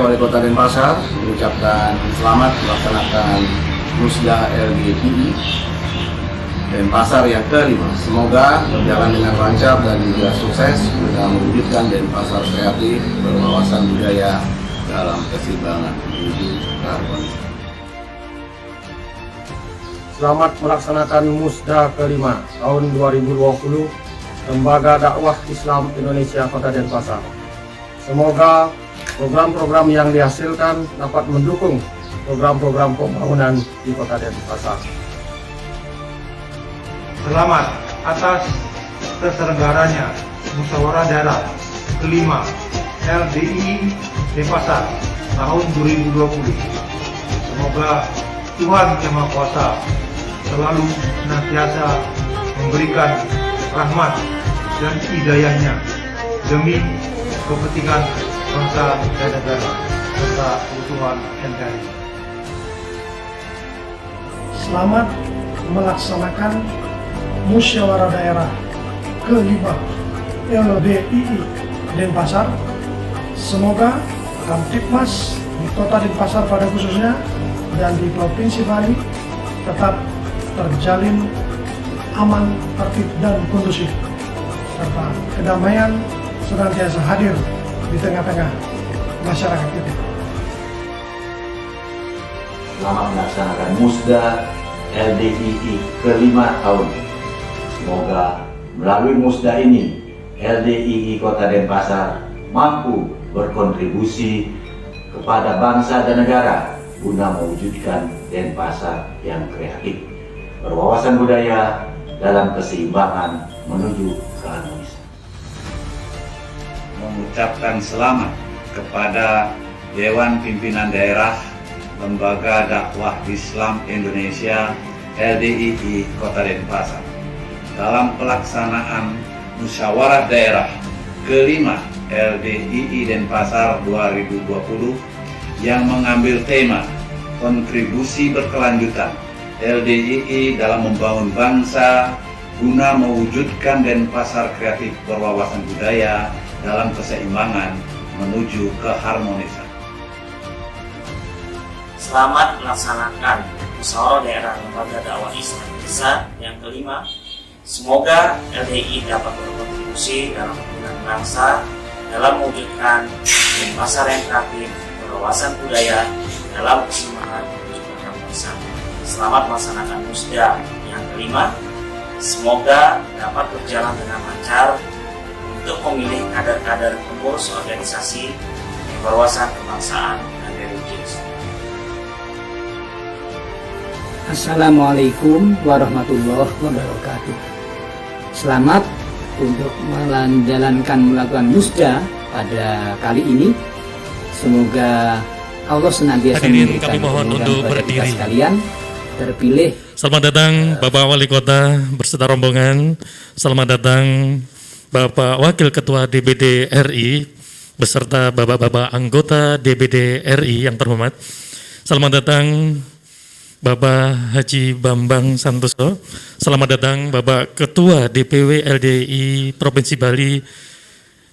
Wali Kota Denpasar mengucapkan selamat melaksanakan Musda LDII Denpasar yang ke-5. Semoga berjalan dengan lancar dan juga sukses guna mewujudkan Denpasar kreatif berwawasan budaya dalam keseimbangan menuju keharmonisan. Selamat melaksanakan Musda ke-5 tahun 2020 Lembaga Dakwah Islam Indonesia Kota Denpasar. Semoga program-program yang dihasilkan dapat mendukung program-program pembangunan di Kota Denpasar. Selamat atas terselenggaranya Musyawarah Daerah ke-5 LDII Denpasar tahun 2020. Semoga Tuhan Yang Maha Kuasa selalu senantiasa memberikan rahmat dan hidayahnya demi kepentingan bangsa dan negara serta keutuhan NKRI. Selamat melaksanakan Musyawarah Daerah ke-5 LDII Denpasar. Semoga Kamtibmas di Kota Denpasar pada khususnya dan di Provinsi Bali tetap terjalin aman, tertib dan kondusif, serta kedamaian senantiasa hadir di tengah-tengah masyarakat kita. Selamat melaksanakan Musda LDII ke-5 tahun. Semoga melalui Musda ini LDII Kota Denpasar mampu berkontribusi kepada bangsa dan negara guna mewujudkan Denpasar yang kreatif, berwawasan budaya dalam keseimbangan menuju keharmonisan. Mengucapkan selamat kepada Dewan Pimpinan Daerah Lembaga Dakwah Islam Indonesia LDII Kota Denpasar dalam pelaksanaan Musyawarah Daerah ke-5 LDII Denpasar 2020 yang mengambil tema kontribusi berkelanjutan LDII dalam membangun bangsa guna mewujudkan Denpasar kreatif berwawasan budaya dalam keseimbangan menuju keharmonisan. Selamat melaksanakan Musyawarah Daerah Lembaga Dakwah Islam Indonesia yang ke-5. Semoga LDII dapat berkontribusi dalam pembinaan bangsa dalam mewujudkan Denpasar yang kreatif berwawasan budaya dalam keseimbangan menuju keharmonisan. Selamat melaksanakan Musda yang ke-5. Semoga dapat berjalan dengan lancar untuk memilih kader-kader pengurus organisasi yang berwawasan kebangsaan dan religius. Assalamualaikum warahmatullahi wabarakatuh. Selamat untuk melakukan musda pada kali ini. Semoga Allah senantiasa hadirin, kami mohon untuk berdiri. Sekalian terpilih. Selamat datang Bapak Wali Kota beserta rombongan. Selamat datang Bapak Wakil Ketua DPD RI beserta Bapak-bapak anggota DPD RI yang terhormat. Selamat datang Bapak Haji Bambang Santoso. Selamat datang Bapak Ketua DPW LDII Provinsi Bali.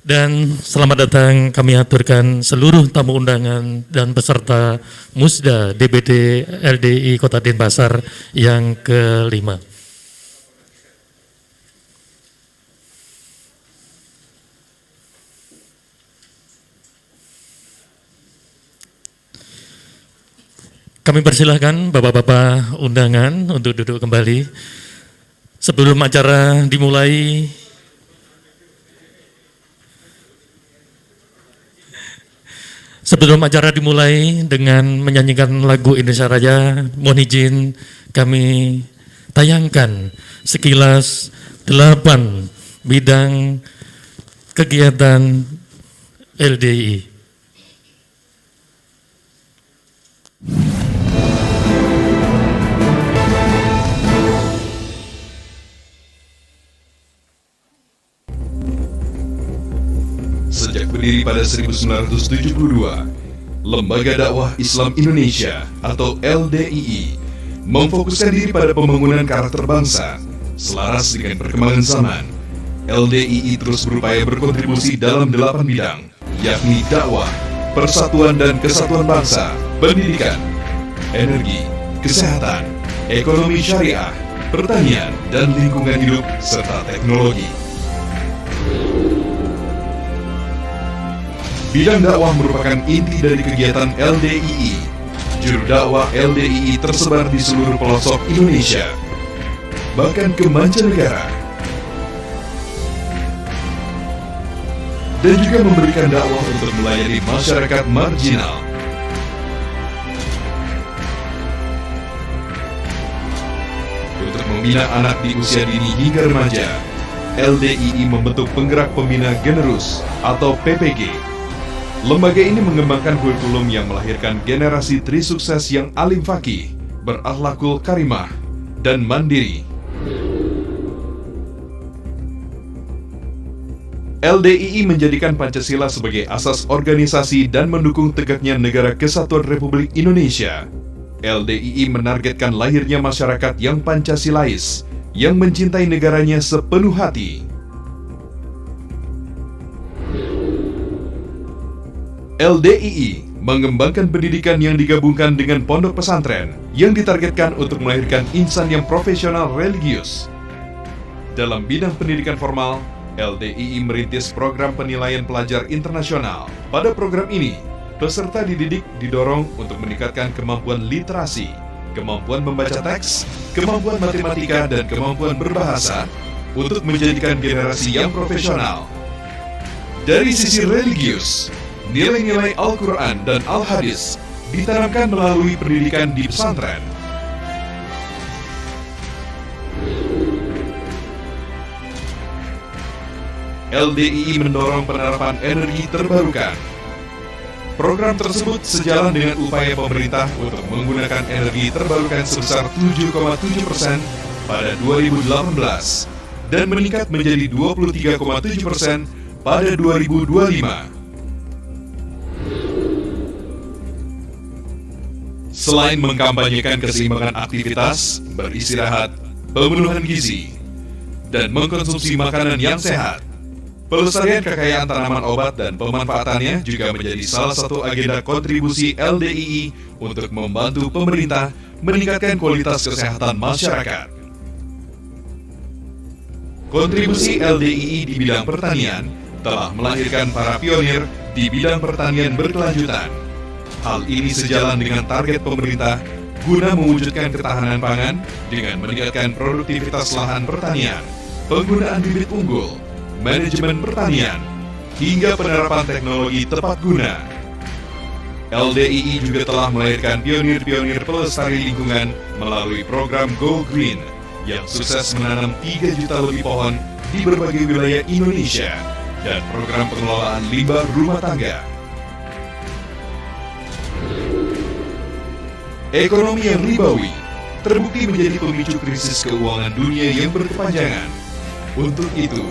Dan selamat datang kami aturkan seluruh tamu undangan dan peserta Musda DPD LDII Kota Denpasar yang ke-5. Kami persilahkan Bapak-bapak undangan untuk duduk kembali. Sebelum acara dimulai, dengan menyanyikan lagu Indonesia Raya, mohon izin kami tayangkan sekilas 8 bidang kegiatan LDII. Sejak berdiri pada 1972, Lembaga Dakwah Islam Indonesia atau LDII memfokuskan diri pada pembangunan karakter bangsa selaras dengan perkembangan zaman. LDII terus berupaya berkontribusi dalam 8 bidang, yakni dakwah, persatuan dan kesatuan bangsa, pendidikan, energi, kesehatan, ekonomi syariah, pertanian, dan lingkungan hidup, serta teknologi. Bidang dakwah merupakan inti dari kegiatan LDII. Juru dakwah LDII tersebar di seluruh pelosok Indonesia, bahkan ke mancanegara, dan juga memberikan dakwah untuk melayani masyarakat marginal. Untuk membina anak di usia dini hingga remaja, LDII membentuk penggerak pembina generus atau PPG. Lembaga ini mengembangkan kurikulum yang melahirkan generasi trisukses yang alim fakih, berakhlakul karimah, dan mandiri. LDII menjadikan Pancasila sebagai asas organisasi dan mendukung tegaknya Negara Kesatuan Republik Indonesia. LDII menargetkan lahirnya masyarakat yang Pancasilais, yang mencintai negaranya sepenuh hati. LDII mengembangkan pendidikan yang digabungkan dengan pondok pesantren yang ditargetkan untuk melahirkan insan yang profesional religius. Dalam bidang pendidikan formal, LDII merintis program penilaian pelajar internasional. Pada program ini, peserta dididik didorong untuk meningkatkan kemampuan literasi, kemampuan membaca teks, kemampuan matematika, dan kemampuan berbahasa untuk menjadikan generasi yang profesional. Dari sisi religius, nilai-nilai Al-Quran dan Al-Hadis ditanamkan melalui pendidikan di pesantren. LDII mendorong penerapan energi terbarukan. Program tersebut sejalan dengan upaya pemerintah untuk menggunakan energi terbarukan sebesar 7,7% pada 2018 dan meningkat menjadi 23,7% pada 2025. Selain mengkampanyekan keseimbangan aktivitas, beristirahat, pemenuhan gizi, dan mengkonsumsi makanan yang sehat, pelestarian kekayaan tanaman obat dan pemanfaatannya juga menjadi salah satu agenda kontribusi LDII untuk membantu pemerintah meningkatkan kualitas kesehatan masyarakat. Kontribusi LDII di bidang pertanian telah melahirkan para pionir di bidang pertanian berkelanjutan. Hal ini sejalan dengan target pemerintah guna mewujudkan ketahanan pangan dengan meningkatkan produktivitas lahan pertanian, penggunaan bibit unggul, manajemen pertanian, hingga penerapan teknologi tepat guna. LDII juga telah melahirkan pionir-pionir pelestari lingkungan melalui program Go Green yang sukses menanam 3 juta lebih pohon di berbagai wilayah Indonesia dan program pengelolaan limbah rumah tangga. Ekonomi yang ribawi terbukti menjadi pemicu krisis keuangan dunia yang berkepanjangan. Untuk itu,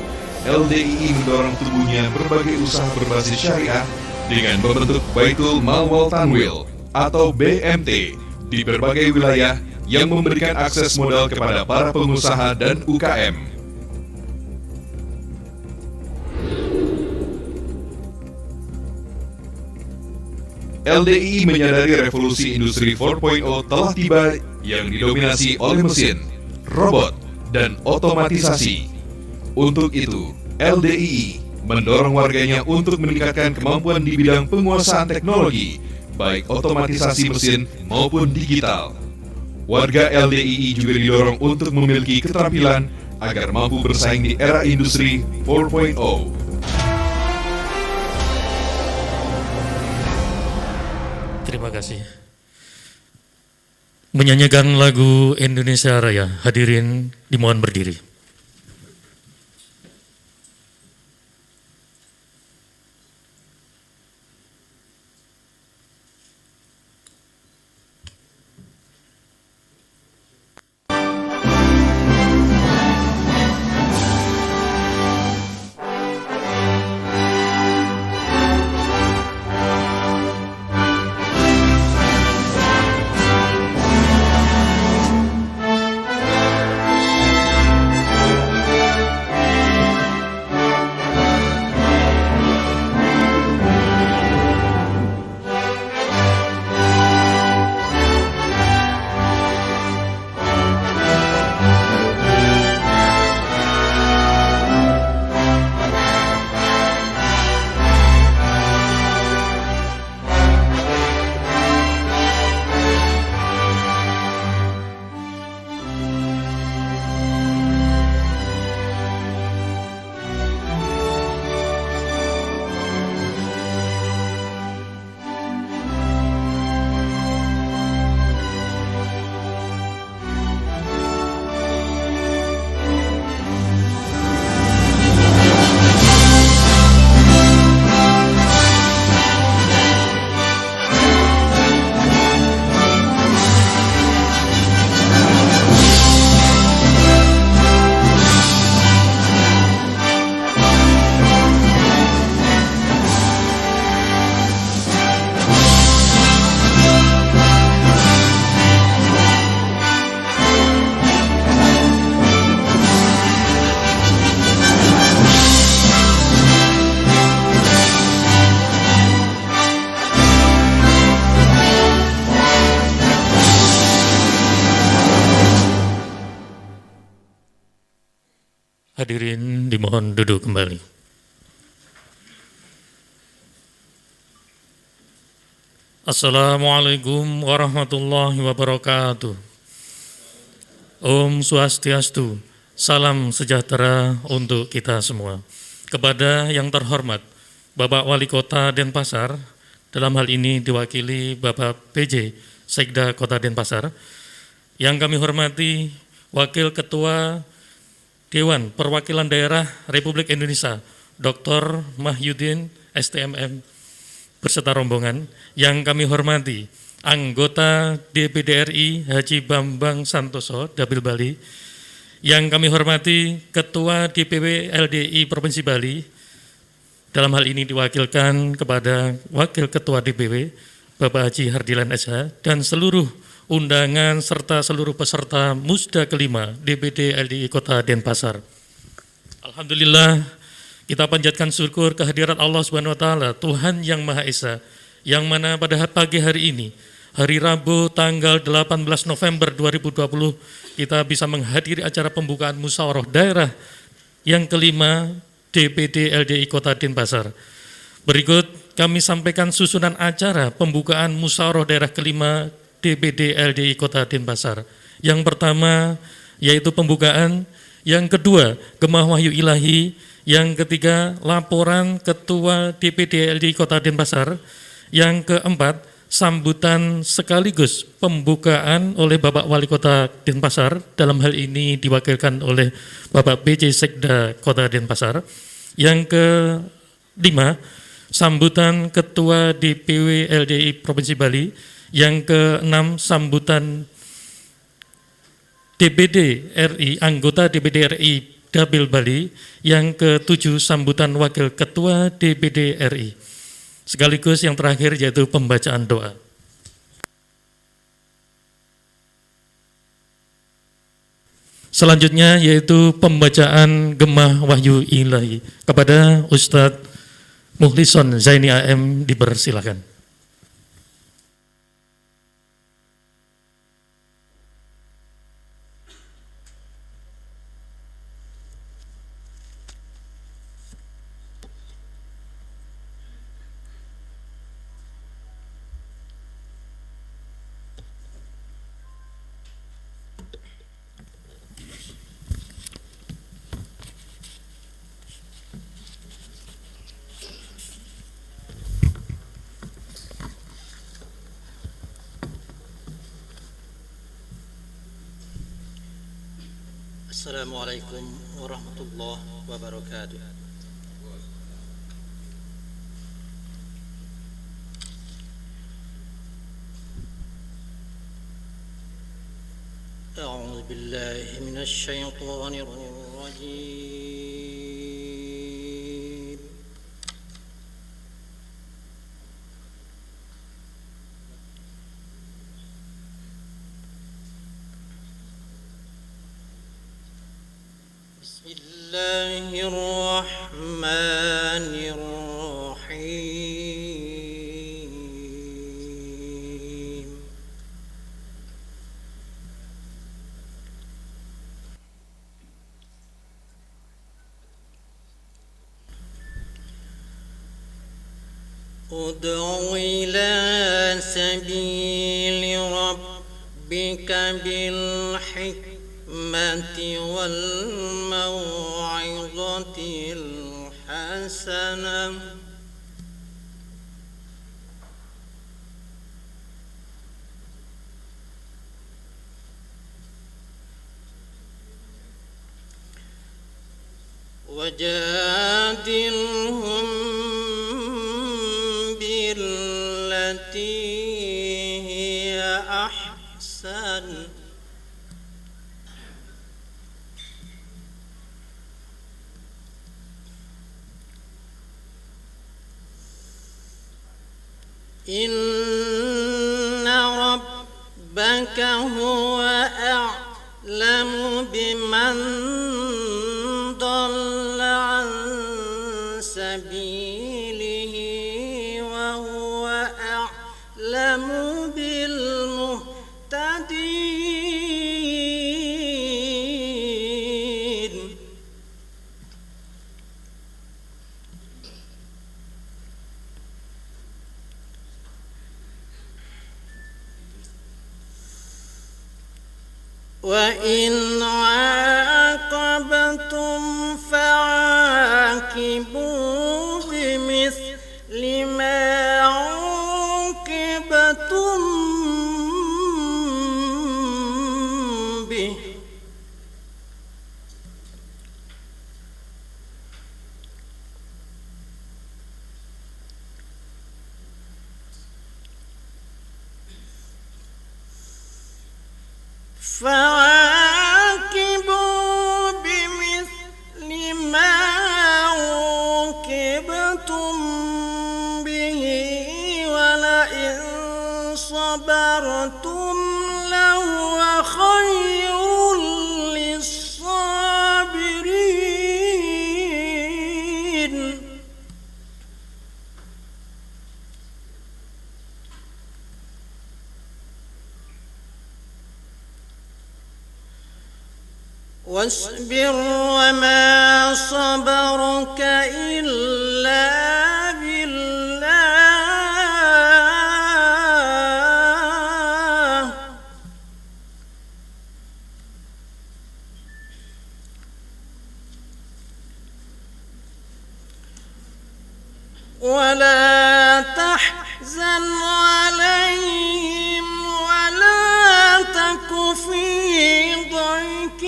LDII mendorong tumbuhnya berbagai usaha berbasis syariah dengan membentuk Baitul Mal wal Tanwil atau BMT di berbagai wilayah yang memberikan akses modal kepada para pengusaha dan UKM. LDII menyadari revolusi industri 4.0 telah tiba yang didominasi oleh mesin, robot, dan otomatisasi. Untuk itu, LDII mendorong warganya untuk meningkatkan kemampuan di bidang penguasaan teknologi, baik otomatisasi mesin maupun digital. Warga LDII juga didorong untuk memiliki keterampilan agar mampu bersaing di era industri 4.0. Terima kasih. Menyanyikan lagu Indonesia Raya, hadirin dimohon berdiri. Hadirin dimohon duduk kembali. Assalamualaikum warahmatullahi wabarakatuh. Om Swastiastu, salam sejahtera untuk kita semua. Kepada yang terhormat Bapak Wali Kota Denpasar, dalam hal ini diwakili Bapak PJ Sekda Kota Denpasar, yang kami hormati Wakil Ketua Dewan Perwakilan Daerah Republik Indonesia, Dr. Mahyudin STMM beserta rombongan, yang kami hormati anggota DPD RI Haji Bambang Santoso Dapil Bali, yang kami hormati Ketua DPW LDI Provinsi Bali, dalam hal ini diwakilkan kepada Wakil Ketua DPW Bapak Haji Hardilan SH, dan seluruh undangan serta seluruh peserta Musda kelima DPD LDI Kota Denpasar. Alhamdulillah, kita panjatkan syukur kehadirat Allah Subhanahu wa taala, Tuhan yang Maha Esa, yang mana pada pagi hari ini, hari Rabu tanggal 18 November 2020, kita bisa menghadiri acara pembukaan musyawarah daerah yang kelima DPD LDI Kota Denpasar. Berikut kami sampaikan susunan acara pembukaan musyawarah daerah kelima DPD LDI Kota Denpasar. Yang pertama yaitu pembukaan, yang kedua Gemah Wahyu Ilahi, yang ketiga laporan Ketua DPD LDI Kota Denpasar, yang keempat sambutan sekaligus pembukaan oleh Bapak Wali Kota Denpasar, dalam hal ini diwakilkan oleh Bapak PJ Sekda Kota Denpasar, yang kelima sambutan Ketua DPW LDI Provinsi Bali, yang keenam sambutan DPD RI, anggota DPD RI Dapil Bali, yang ketujuh sambutan Wakil Ketua DPD RI. Sekaligus yang terakhir yaitu pembacaan doa. Selanjutnya yaitu pembacaan Gemah Wahyu Ilahi. Kepada Ustadz Muhlison Zaini AM dipersilakan. Assalamualaikum warahmatullahi wabarakatuh. A'udzu billahi minasy syaithanir rajim. Bismillahirrahmanirrahim. Ud'u ila sabili rabbika bil hikmati wal mau'izatil hasanah wajadilhum billati hiya ahsan inna rabbaka huwa a'lamu biman dhalla an sabilihi wa huwa a'lamu bil muhtadin. وإن عاقبتم فعاقبوا بمثل ما عوقبتم به فعاقبوا بمثل ما عوقبتم به ولئن صبرتم لهو خير للصابرين واصبر وما صبرك إلا بالله ولا تحزن عليهم ولا تك في ضيق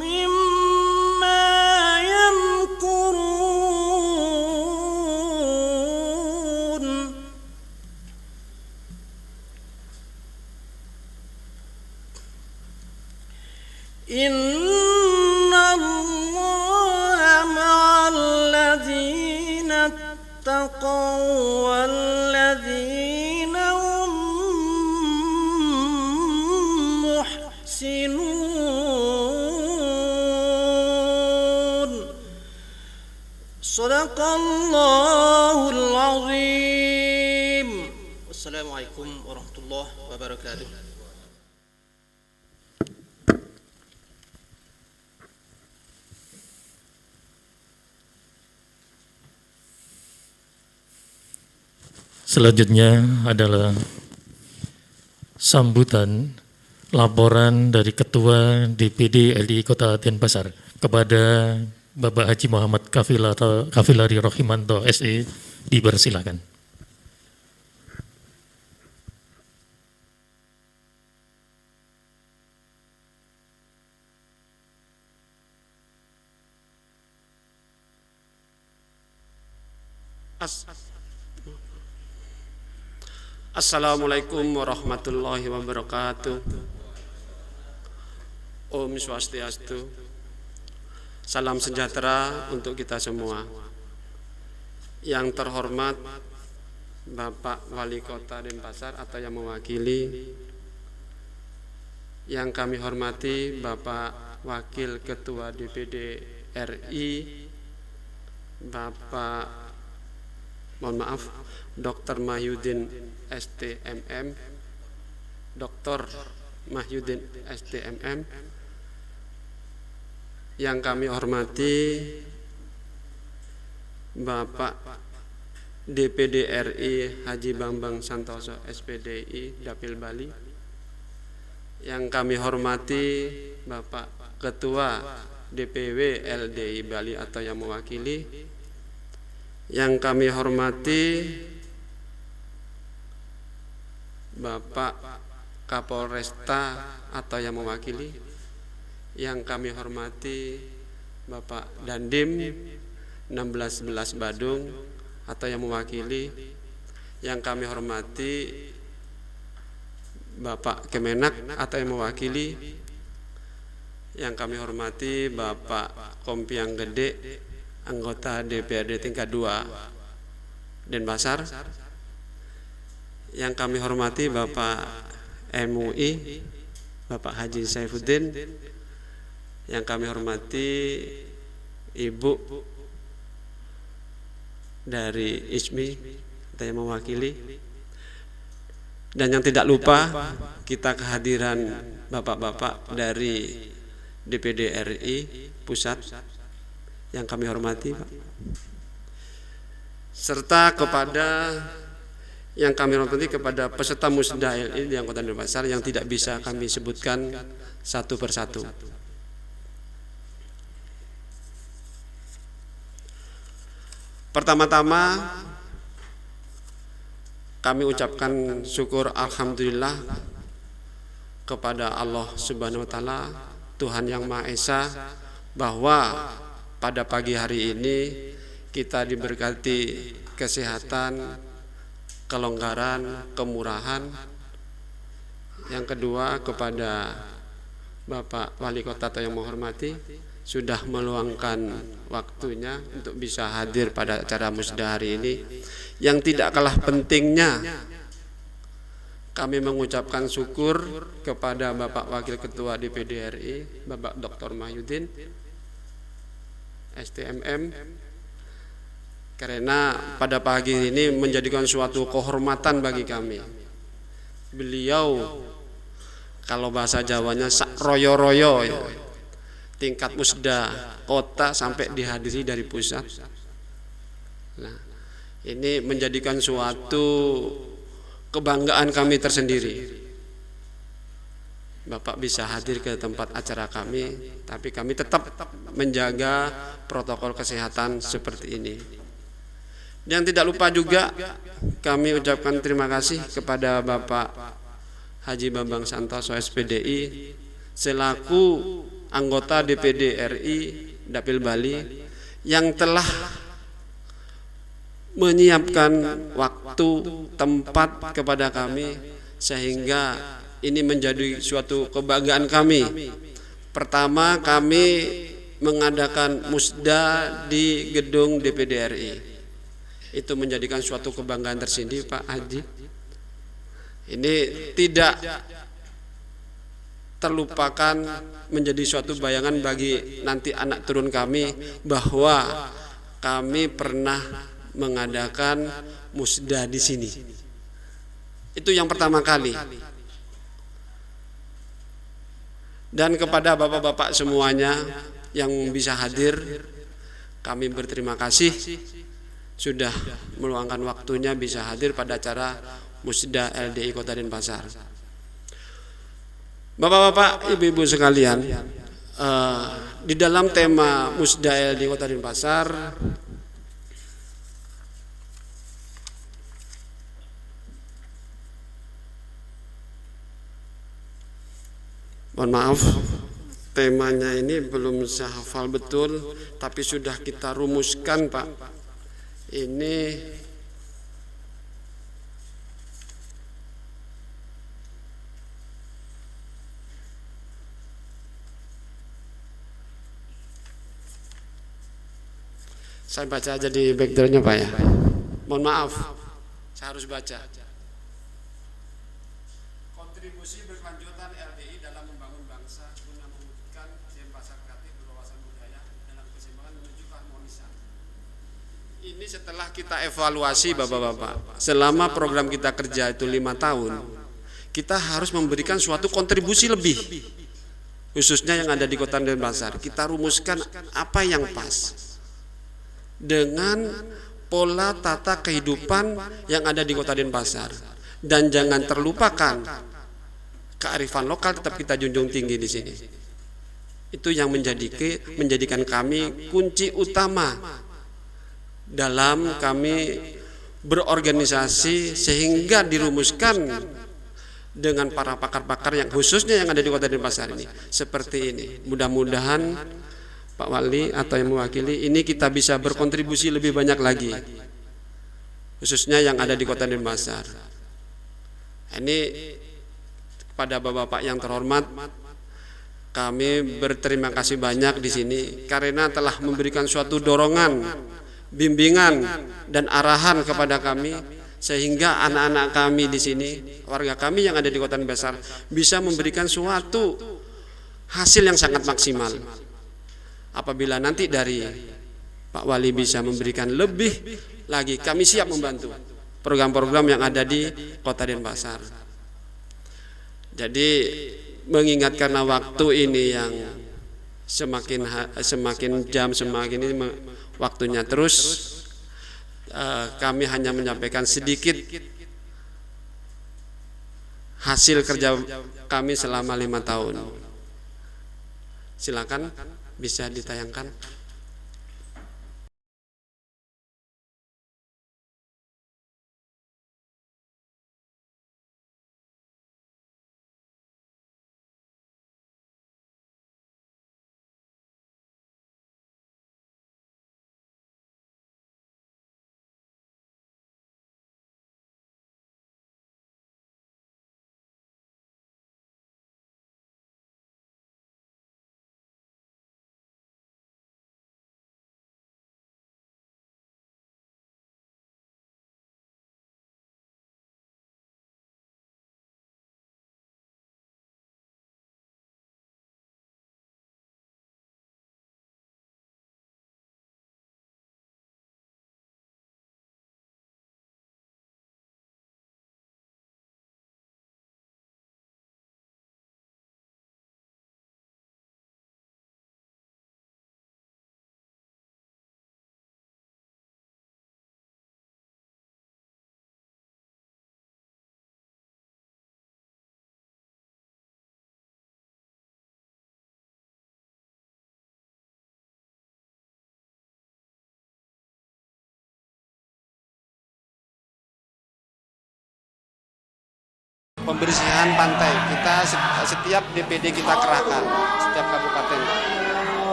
مما يمكرون إن الله مع الذين اتقوا والذين هم محسنون صدق الله العظيم والسلام عليكم ورحمة الله وبركاته. Selanjutnya adalah sambutan laporan dari Ketua DPD RI Kota Denpasar kepada Bapak Haji Muhammad Kafilari Rohimanto SE, dipersilakan. Assalamualaikum warahmatullahi wabarakatuh. Om Swastiastu. Salam sejahtera untuk kita semua. Yang terhormat Bapak Wali Kota Denpasar atau yang mewakili, yang kami hormati Bapak Wakil Ketua DPD RI, Bapak, mohon maaf, Dr. Mahyudin STMM, Dr. Mahyudin STMM, yang kami hormati Bapak DPD RI Haji Bambang Santoso SPDI Dapil Bali, yang kami hormati Bapak Ketua DPW LDI Bali atau yang mewakili, yang kami hormati Bapak Kapolresta atau yang mewakili, yang kami hormati Bapak Dandim 1611 Badung atau yang mewakili, yang kami hormati Bapak Kemenak atau yang mewakili, yang kami hormati Bapak Kompiang Gede, anggota DPRD tingkat 2 Denpasar, yang kami hormati Bapak MUI, Bapak Haji Saifuddin, yang kami hormati Ibu dari ISMI atau yang mewakili, dan yang tidak lupa kita kehadiran bapak-bapak dari DPD RI Pusat yang kami hormati, Pak, serta kepada yang kami hormati kepada peserta Musda LDII di Kota Denpasar yang tidak bisa kami sebutkan satu persatu. Pertama-tama kami ucapkan syukur alhamdulillah kepada Allah Subhanahu wa taala, Tuhan yang Maha Esa, bahwa pada pagi hari ini kita diberkati kesehatan, kelonggaran, kemurahan. Yang kedua, kepada Bapak Wali Kota atau yang menghormati sudah meluangkan waktunya untuk bisa hadir pada acara Musda hari ini. Yang tidak kalah pentingnya, kami mengucapkan syukur kepada Bapak Wakil Ketua DPD RI, Bapak Dr. Mahyudin STMM, karena pada pagi ini menjadikan suatu kehormatan bagi kami. Beliau, kalau bahasa Jawanya, sak royo-royo ya, tingkat Musda kota sampai dihadiri dari pusat. Nah, ini menjadikan suatu kebanggaan kami tersendiri. Bapak bisa hadir ke tempat acara kami, tapi kami tetap menjaga protokol kesehatan seperti ini. Yang tidak lupa juga kami ucapkan terima kasih kepada Bapak Haji Bambang Santoso SPDI selaku anggota DPD RI Dapil Bali yang telah menyiapkan waktu, tempat kepada kami sehingga ini menjadi suatu kebanggaan kami. Pertama, kami mengadakan Musda di gedung DPD RI. Itu menjadikan suatu kebanggaan tersendiri, Pak Haji. Ini tidak terlupakan, menjadi suatu bayangan bagi nanti anak turun kami bahwa kami pernah mengadakan Musda di sini. Itu yang pertama kali. Dan kepada bapak-bapak semuanya yang bisa hadir, kami berterima kasih sudah meluangkan waktunya bisa hadir pada acara Musda LDII Kota Denpasar. Bapak-bapak, ibu-ibu sekalian, di dalam tema Musda LDII Kota Denpasar, mohon maaf, temanya ini belum saya hafal betul, tapi sudah kita rumuskan, Pak. Ini saya baca aja di backgroundnya, Pak ya. Mohon maaf, saya harus baca. Kontribusi berkelanjutan LDI dalam membangun bangsa guna mewujudkan Denpasar kreatif berwawasan budaya dalam keseimbangan menuju keharmonisan. Ini setelah kita evaluasi, bapak-bapak, selama program kita kerja itu 5 tahun, kita harus memberikan suatu kontribusi lebih, khususnya yang ada di Kota Denpasar. Kita rumuskan apa yang pas dengan pola tata kehidupan yang ada di Kota Denpasar, dan jangan terlupakan kearifan lokal tetap kita junjung tinggi di sini. Itu yang menjadikan kami kunci utama dalam kami berorganisasi, sehingga dirumuskan dengan para pakar-pakar yang khususnya yang ada di Kota Denpasar ini seperti ini. Mudah-mudahan Pak Wali atau yang mewakili ini kita bisa berkontribusi lebih banyak lagi, khususnya yang ada di Kota Denpasar. Ini kepada bapak-bapak yang terhormat, kami berterima kasih banyak di sini karena telah memberikan suatu dorongan, bimbingan dan arahan kepada kami, sehingga anak-anak kami di sini, warga kami yang ada di Kota Denpasar, bisa memberikan suatu hasil yang sangat maksimal. Apabila nanti dari Pak Wali bisa memberikan lebih lagi, kami siap membantu program-program yang ada di Kota Denpasar. Jadi mengingat karena waktu ini yang semakin jam semakin ini waktunya terus, kami hanya menyampaikan sedikit hasil kerja kami selama 5 tahun. Silakan bisa ditayangkan. Pembersihan pantai kita setiap DPD kita kerahkan, setiap kabupaten.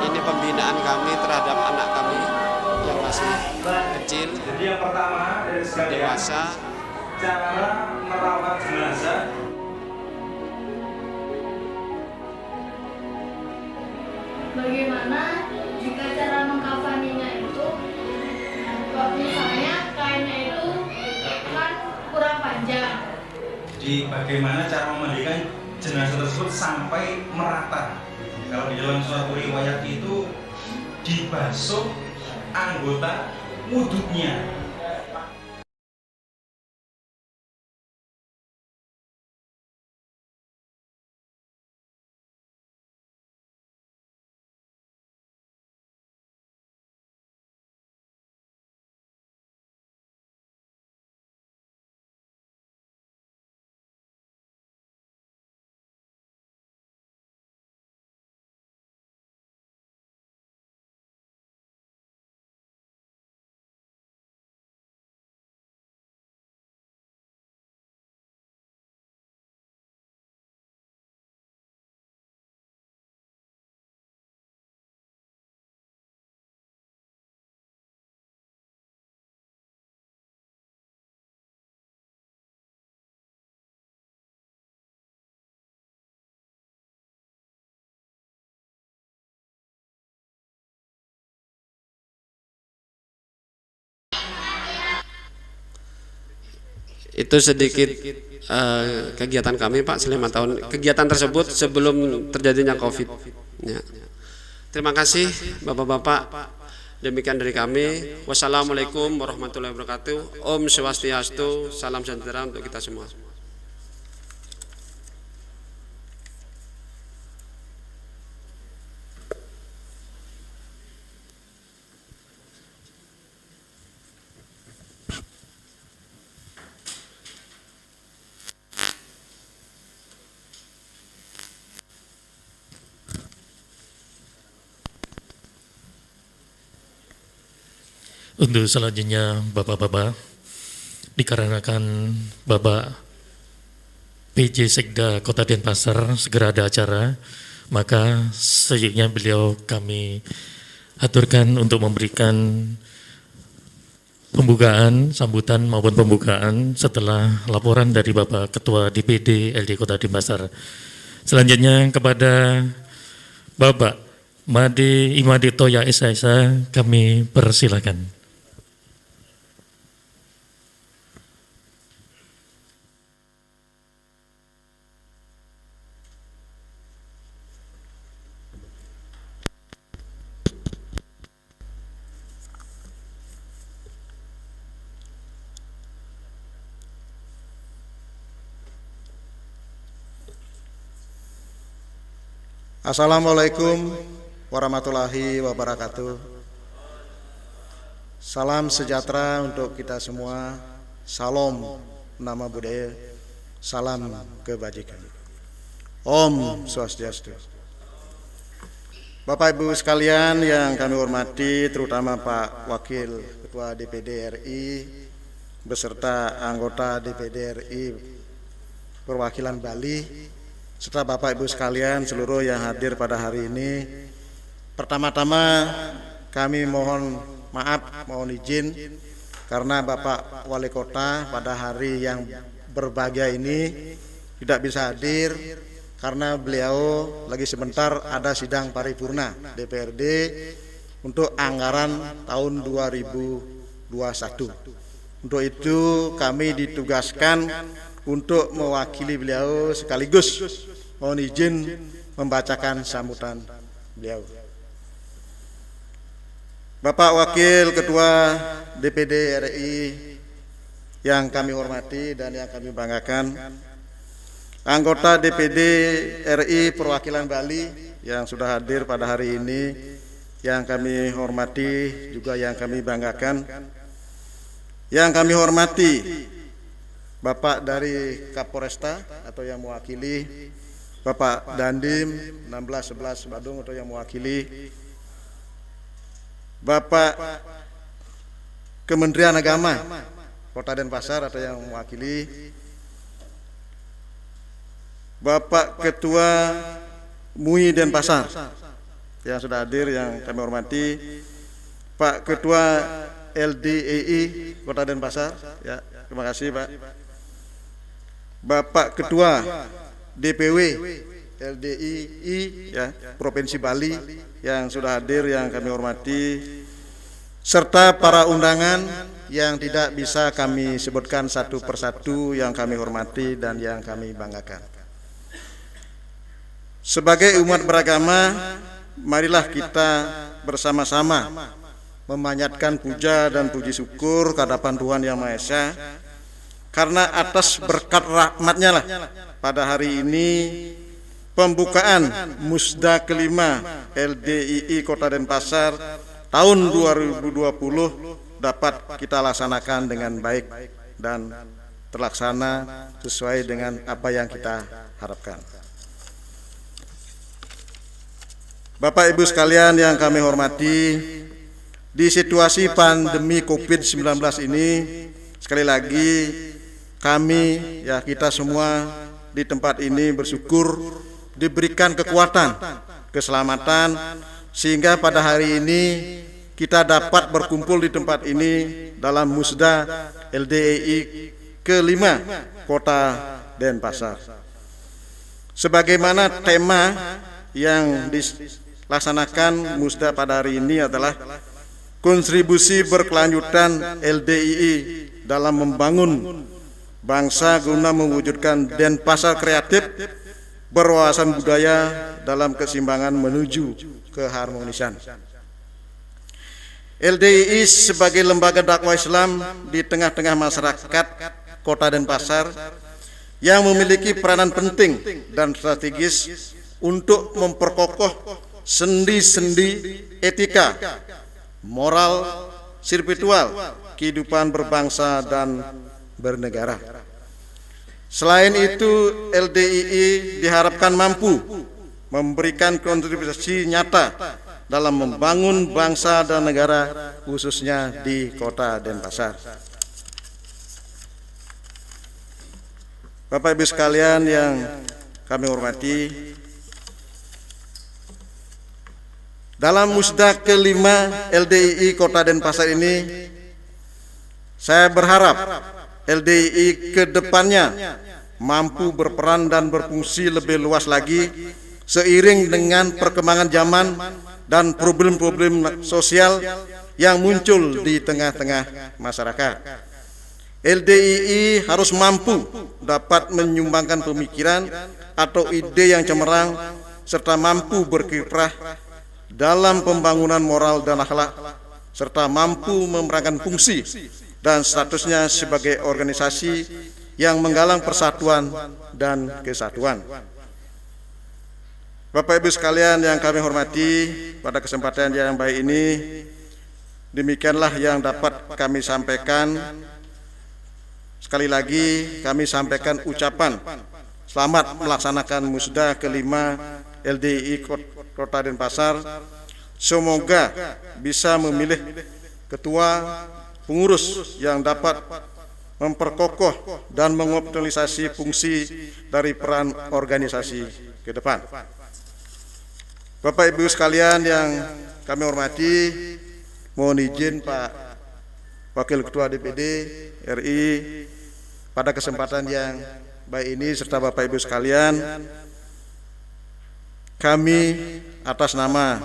Ini pembinaan kami terhadap anak kami yang masih kecil, Jadi yang pertama dari sekalian, dewasa. cara merawat jenazah. Bagaimana jika cara mengkafaninya itu, misalnya kainnya itu kan kurang panjang. Jadi bagaimana cara memandikan jenazah tersebut sampai merata. Kalau di dalam suatu riwayat itu dibasuh anggota wudhunya. Itu sedikit kegiatan kami Pak selama tahun. Kegiatan tersebut sebelum terjadinya COVID. Ya. Terima kasih Bapak-bapak. Demikian dari kami. Wassalamualaikum warahmatullahi wabarakatuh. Om Swastiastu. Salam sejahtera untuk kita semua. Untuk selanjutnya Bapak-bapak, dikarenakan Bapak PJ Sekda Kota Denpasar segera ada acara, maka selanjutnya beliau kami aturkan untuk memberikan pembukaan, sambutan maupun pembukaan setelah laporan dari Bapak Ketua DPD LD Kota Denpasar. Selanjutnya kepada Bapak Made Imade Toya Esa kami persilakan. Assalamualaikum warahmatullahi wabarakatuh. Salam sejahtera untuk kita semua. Salam Nama Budaya, salam kebajikan. Om Swastiastu. Bapak Ibu sekalian yang kami hormati, terutama Pak Wakil Ketua DPD RI beserta anggota DPD RI perwakilan Bali, serta Bapak Ibu sekalian seluruh yang hadir pada hari ini. Pertama-tama kami mohon maaf, mohon izin karena Bapak Wali Kota pada hari yang berbahagia ini tidak bisa hadir karena beliau lagi sebentar ada sidang paripurna DPRD untuk anggaran tahun 2021. Untuk itu kami ditugaskan untuk mewakili beliau sekaligus mohon izin membacakan sambutan beliau. Bapak Wakil Ketua DPD RI yang kami hormati dan yang kami banggakan, anggota DPD RI perwakilan Bali yang sudah hadir pada hari ini, yang kami hormati juga yang kami banggakan, yang kami hormati Bapak dari Kapolresta atau yang mewakili, Bapak Dandim 1611 Badung atau yang mewakili, Bapak Kementerian Agama Kota Denpasar atau yang mewakili, Bapak Ketua MUI Denpasar yang sudah hadir yang kami hormati, Pak Ketua LDII Kota Denpasar, ya terima kasih Pak. Bapak Ketua DPW LDII ya Provinsi Bali yang sudah hadir yang kami hormati, serta para undangan yang tidak bisa kami sebutkan satu persatu yang kami hormati dan yang kami banggakan. Sebagai umat beragama, marilah kita bersama-sama memanjatkan puja dan puji syukur kehadapan Tuhan Yang Maha Esa, karena atas berkat rahmatnya lah pada hari ini pembukaan Musda kelima LDII Kota Denpasar tahun 2020 dapat kita laksanakan dengan baik dan terlaksana sesuai dengan apa yang kita harapkan. Bapak Ibu sekalian yang kami hormati, di situasi pandemi COVID-19 ini, sekali lagi kami ya kita semua di tempat ini bersyukur diberikan kekuatan, keselamatan, sehingga pada hari ini kita dapat berkumpul di tempat ini dalam Musda LDII kelima Kota Denpasar. Sebagaimana tema yang dilaksanakan Musda pada hari ini adalah kontribusi berkelanjutan LDII dalam membangun bangsa guna mewujudkan Denpasar kreatif berwawasan budaya dalam keseimbangan menuju keharmonisan. LDII sebagai lembaga dakwah Islam di tengah-tengah masyarakat Kota Denpasar yang memiliki peranan penting dan strategis untuk memperkokoh sendi-sendi etika, moral, spiritual, kehidupan berbangsa dan bernegara. Selain itu, LDII diharapkan mampu memberikan kontribusi nyata dalam membangun bangsa dan negara, khususnya di Kota Denpasar. Bapak Ibu sekalian yang kami hormati, dalam Musda kelima LDII Kota Denpasar ini, saya berharap LDII ke depannya mampu berperan dan berfungsi lebih luas lagi seiring dengan perkembangan zaman dan problem-problem sosial yang muncul di tengah-tengah masyarakat. LDII harus mampu dapat menyumbangkan pemikiran atau ide yang cemerlang serta mampu berkiprah dalam pembangunan moral dan akhlak, serta mampu memerankan fungsi dan statusnya sebagai organisasi yang menggalang persatuan dan kesatuan. Bapak Ibu sekalian yang kami hormati, pada kesempatan yang baik ini, demikianlah yang dapat kami sampaikan. sekali lagi kami sampaikan ucapan selamat melaksanakan musda kelima LDII Kota Denpasar. Semoga bisa memilih ketua pengurus yang dapat memperkokoh dan mengoptimalisasi fungsi dari peran organisasi ke depan. Bapak Ibu sekalian yang kami hormati, mohon izin Pak Wakil Ketua DPD RI pada kesempatan yang baik ini serta Bapak Ibu sekalian, kami atas nama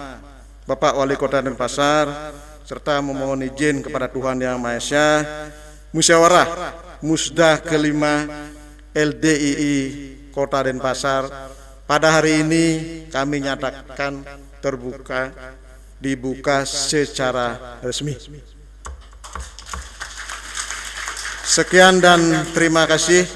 Bapak Wali Kota Denpasar serta memohon izin kepada Tuhan Yang Maha Esa, musyawarah musda kelima LDII Kota Denpasar pada hari ini kami nyatakan dibuka secara resmi. Sekian dan terima kasih.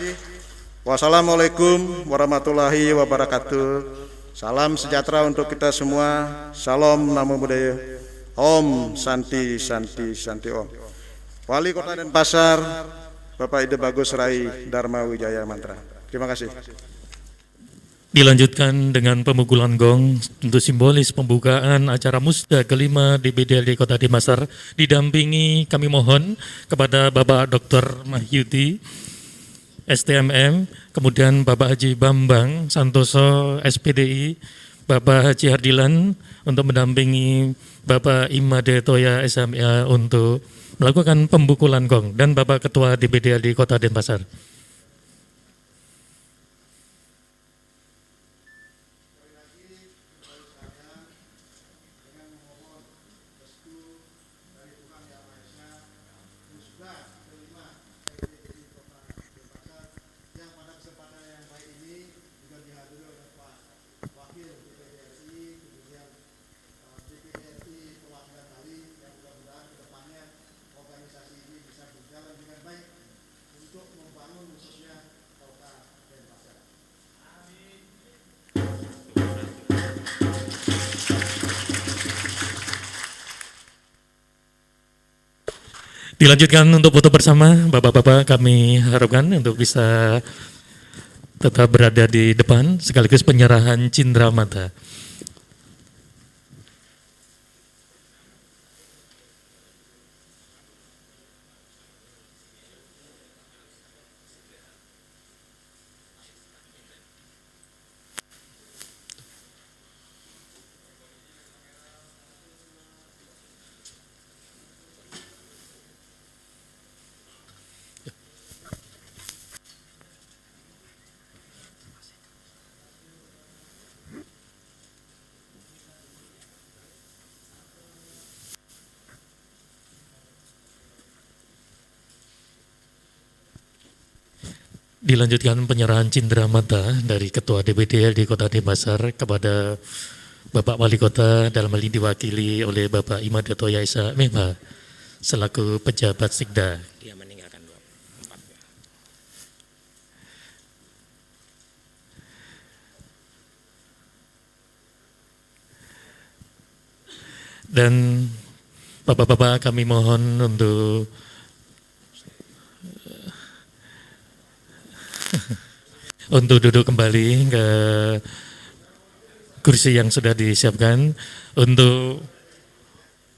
Wassalamualaikum warahmatullahi wabarakatuh. Salam sejahtera untuk kita semua. Salam Namo Buddhaya. Om Santi Santi Santi Om. Wali Kota Denpasar, Bapak Ide Bagus Rai Dharma Wijaya Mantra. Terima kasih. Dilanjutkan dengan pemukulan gong untuk simbolis pembukaan acara musda kelima DPD Kota Denpasar, didampingi kami mohon kepada Bapak Dr. Mahyudi STMM, kemudian Bapak Haji Bambang Santoso SPDI, Bapak Haji Hardilan untuk mendampingi Bapak Imade Toya SMA untuk melakukan pembukulan gong, dan Bapak Ketua DPD Kota Denpasar. Dilanjutkan untuk foto bersama, Bapak-bapak kami harapkan untuk bisa tetap berada di depan sekaligus penyerahan cindera mata. Dilanjutkan penyerahan cindera mata dari Ketua DPD di Kota Denpasar kepada Bapak Wali Kota, dalam hal ini diwakili oleh Bapak Imade Toya SMA selaku pejabat Sikda. Dia meninggalkan 24. Dan Bapak-bapak kami mohon untuk duduk kembali ke kursi yang sudah disiapkan. Untuk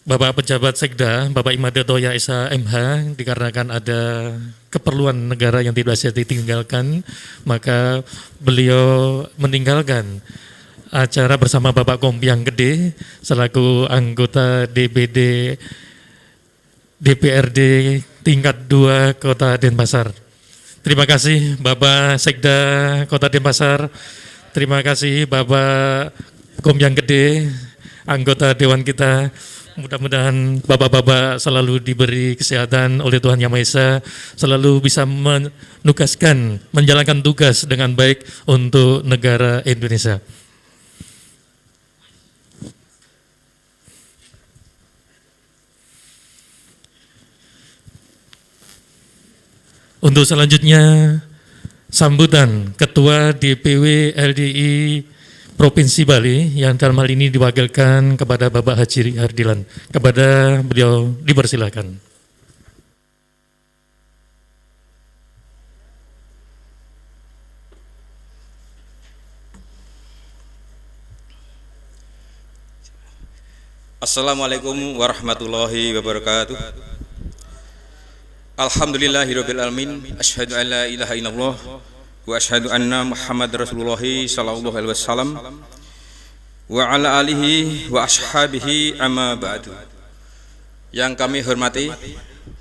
Bapak Pejabat Sekda, Bapak Imade Toya Esa MH, dikarenakan ada keperluan negara yang tidak bisa ditinggalkan, maka beliau meninggalkan acara bersama Bapak Kompiang Gede selaku anggota DPRD tingkat 2 Kota Denpasar. Terima kasih Bapak Sekda Kota Denpasar, terima kasih Bapak Kompiang Gede, anggota Dewan kita. Mudah-mudahan Bapak-bapak selalu diberi kesehatan oleh Tuhan Yang Maha Esa, selalu bisa menjalankan tugas dengan baik untuk negara Indonesia. Untuk selanjutnya, sambutan Ketua DPW LDI Provinsi Bali yang dalam hal ini diwakilkan kepada Bapak Haji Hardilan. Kepada beliau dipersilakan. Assalamualaikum warahmatullahi wabarakatuh. Alhamdulillahirabbil alamin. Asyhadu an la ilaha illallah wa asyhadu anna Muhammad Rasulullah sallallahu alaihi wasallam wa ala alihi wa ashabihi amma ba'du. Yang kami hormati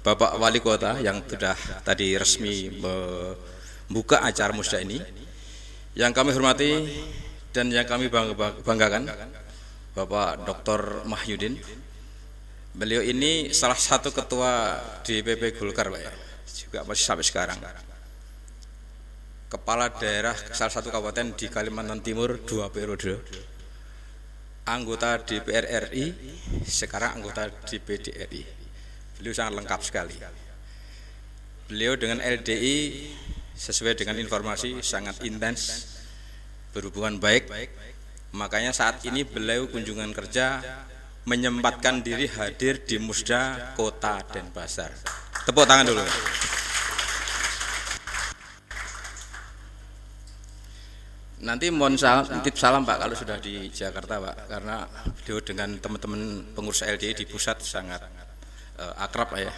Bapak Wali Kota yang sudah tadi resmi membuka acara musda ini. Yang kami hormati dan yang kami banggakan Bapak Dr. Mahyudin. Beliau ini salah satu ketua DPP Golkar, Pak ya. Juga masih sampai sekarang. Kepala daerah salah satu kabupaten di Kalimantan Timur 2 periode. Anggota DPR RI, sekarang anggota DPD RI. Beliau sangat lengkap sekali. Beliau dengan LDI sesuai dengan informasi sangat intens, berhubungan baik. Makanya saat ini beliau kunjungan kerja menyempatkan diri hadir di Musda Kota Denpasar. Tepuk tangan dulu. Nanti mohon titip salam Pak kalau sudah di Jakarta Pak, karena beliau dengan teman-teman pengurus LDI di pusat sangat akrab Pak ya.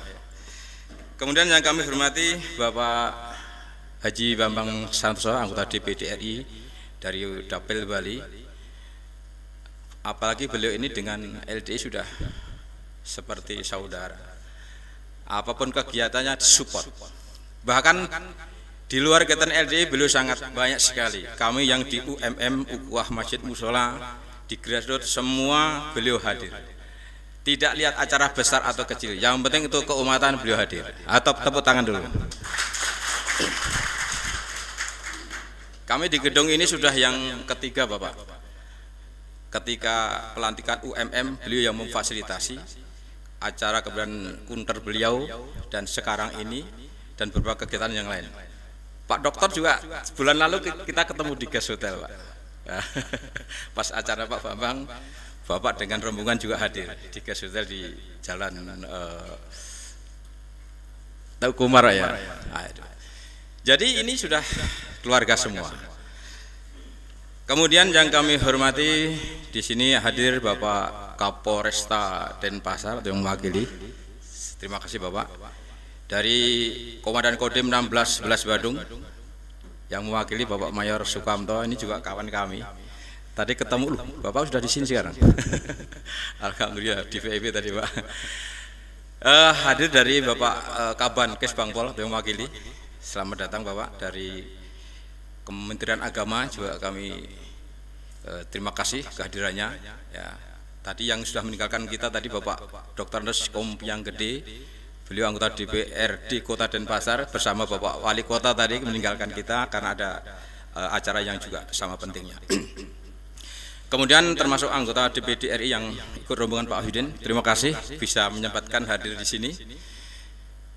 Kemudian yang kami hormati Bapak Haji Bambang Santoso, anggota DPD RI dari Dapil Bali. Apalagi beliau ini dengan LDI sudah seperti saudara. Apapun kegiatannya disupport. Bahkan di luar kegiatan LDI beliau sangat banyak sekali. Kami yang di UMM, Ukhuwah Masjid Mushola, di grassroots semua beliau hadir. Tidak lihat acara besar atau kecil. Yang penting itu keumatan beliau hadir. Atau tepuk tangan dulu. Kami di gedung ini sudah yang ketiga Bapak. Ketika pelantikan UMM beliau yang memfasilitasi acara kemudian kunter beliau, dan sekarang ini dan beberapa kegiatan yang lain. Pak Dokter juga bulan lalu kita ketemu di guest hotel Pak. Pas acara Pak Bambang, Bapak dengan rombongan juga hadir di guest hotel di Jalan Taukumar ya. Jadi ini sudah keluarga semua. Kemudian yang kami hormati di sini hadir Bapak Kapolresta Denpasar yang mewakili. Terima kasih Bapak. Dari Komandan Kodim 16 11 Badung yang mewakili Bapak Mayor Sukamto, ini juga kawan kami. Tadi ketemu loh, Bapak sudah di sini sekarang. Alhamdulillah di VIP tadi Pak. Hadir dari Bapak Kaban Kes Bangpol yang mewakili. Selamat datang Bapak. Dari Kementerian Agama juga kami terima kasih kehadirannya ya. Tadi yang sudah meninggalkan kita tadi Bapak Dr. Nes Kompiang Gede, beliau anggota DPRD Kota Denpasar, bersama Bapak Wali Kota tadi meninggalkan kita karena ada acara yang juga sama pentingnya. Kemudian termasuk anggota DPD RI yang ikut rombongan Pak Mahyudin, terima kasih bisa menyempatkan hadir di sini.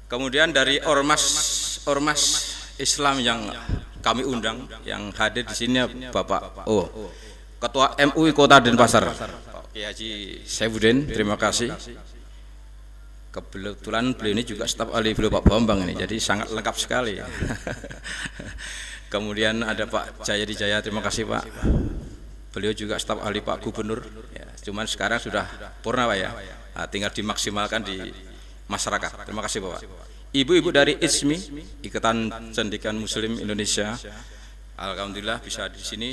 Kemudian dari ormas Islam yang kami undang, yang hadir di sini Bapak Ketua MUI Kota Denpasar, Pak Kiai Haji Saifuddin, terima kasih. Kebetulan beliau ini juga staf ahli beliau Pak Bambang ini, jadi sangat lengkap sekali. Kemudian ada Pak Jayadi Jaya, terima kasih Pak. Beliau juga staf ahli Pak Gubernur, ya, cuman sekarang sudah purna Pak ya, nah, tinggal dimaksimalkan di masyarakat. Terima kasih Bapak. Ibu-ibu dari ISMI, Ikatan Cendekiawan Muslim Indonesia, alhamdulillah bisa di sini.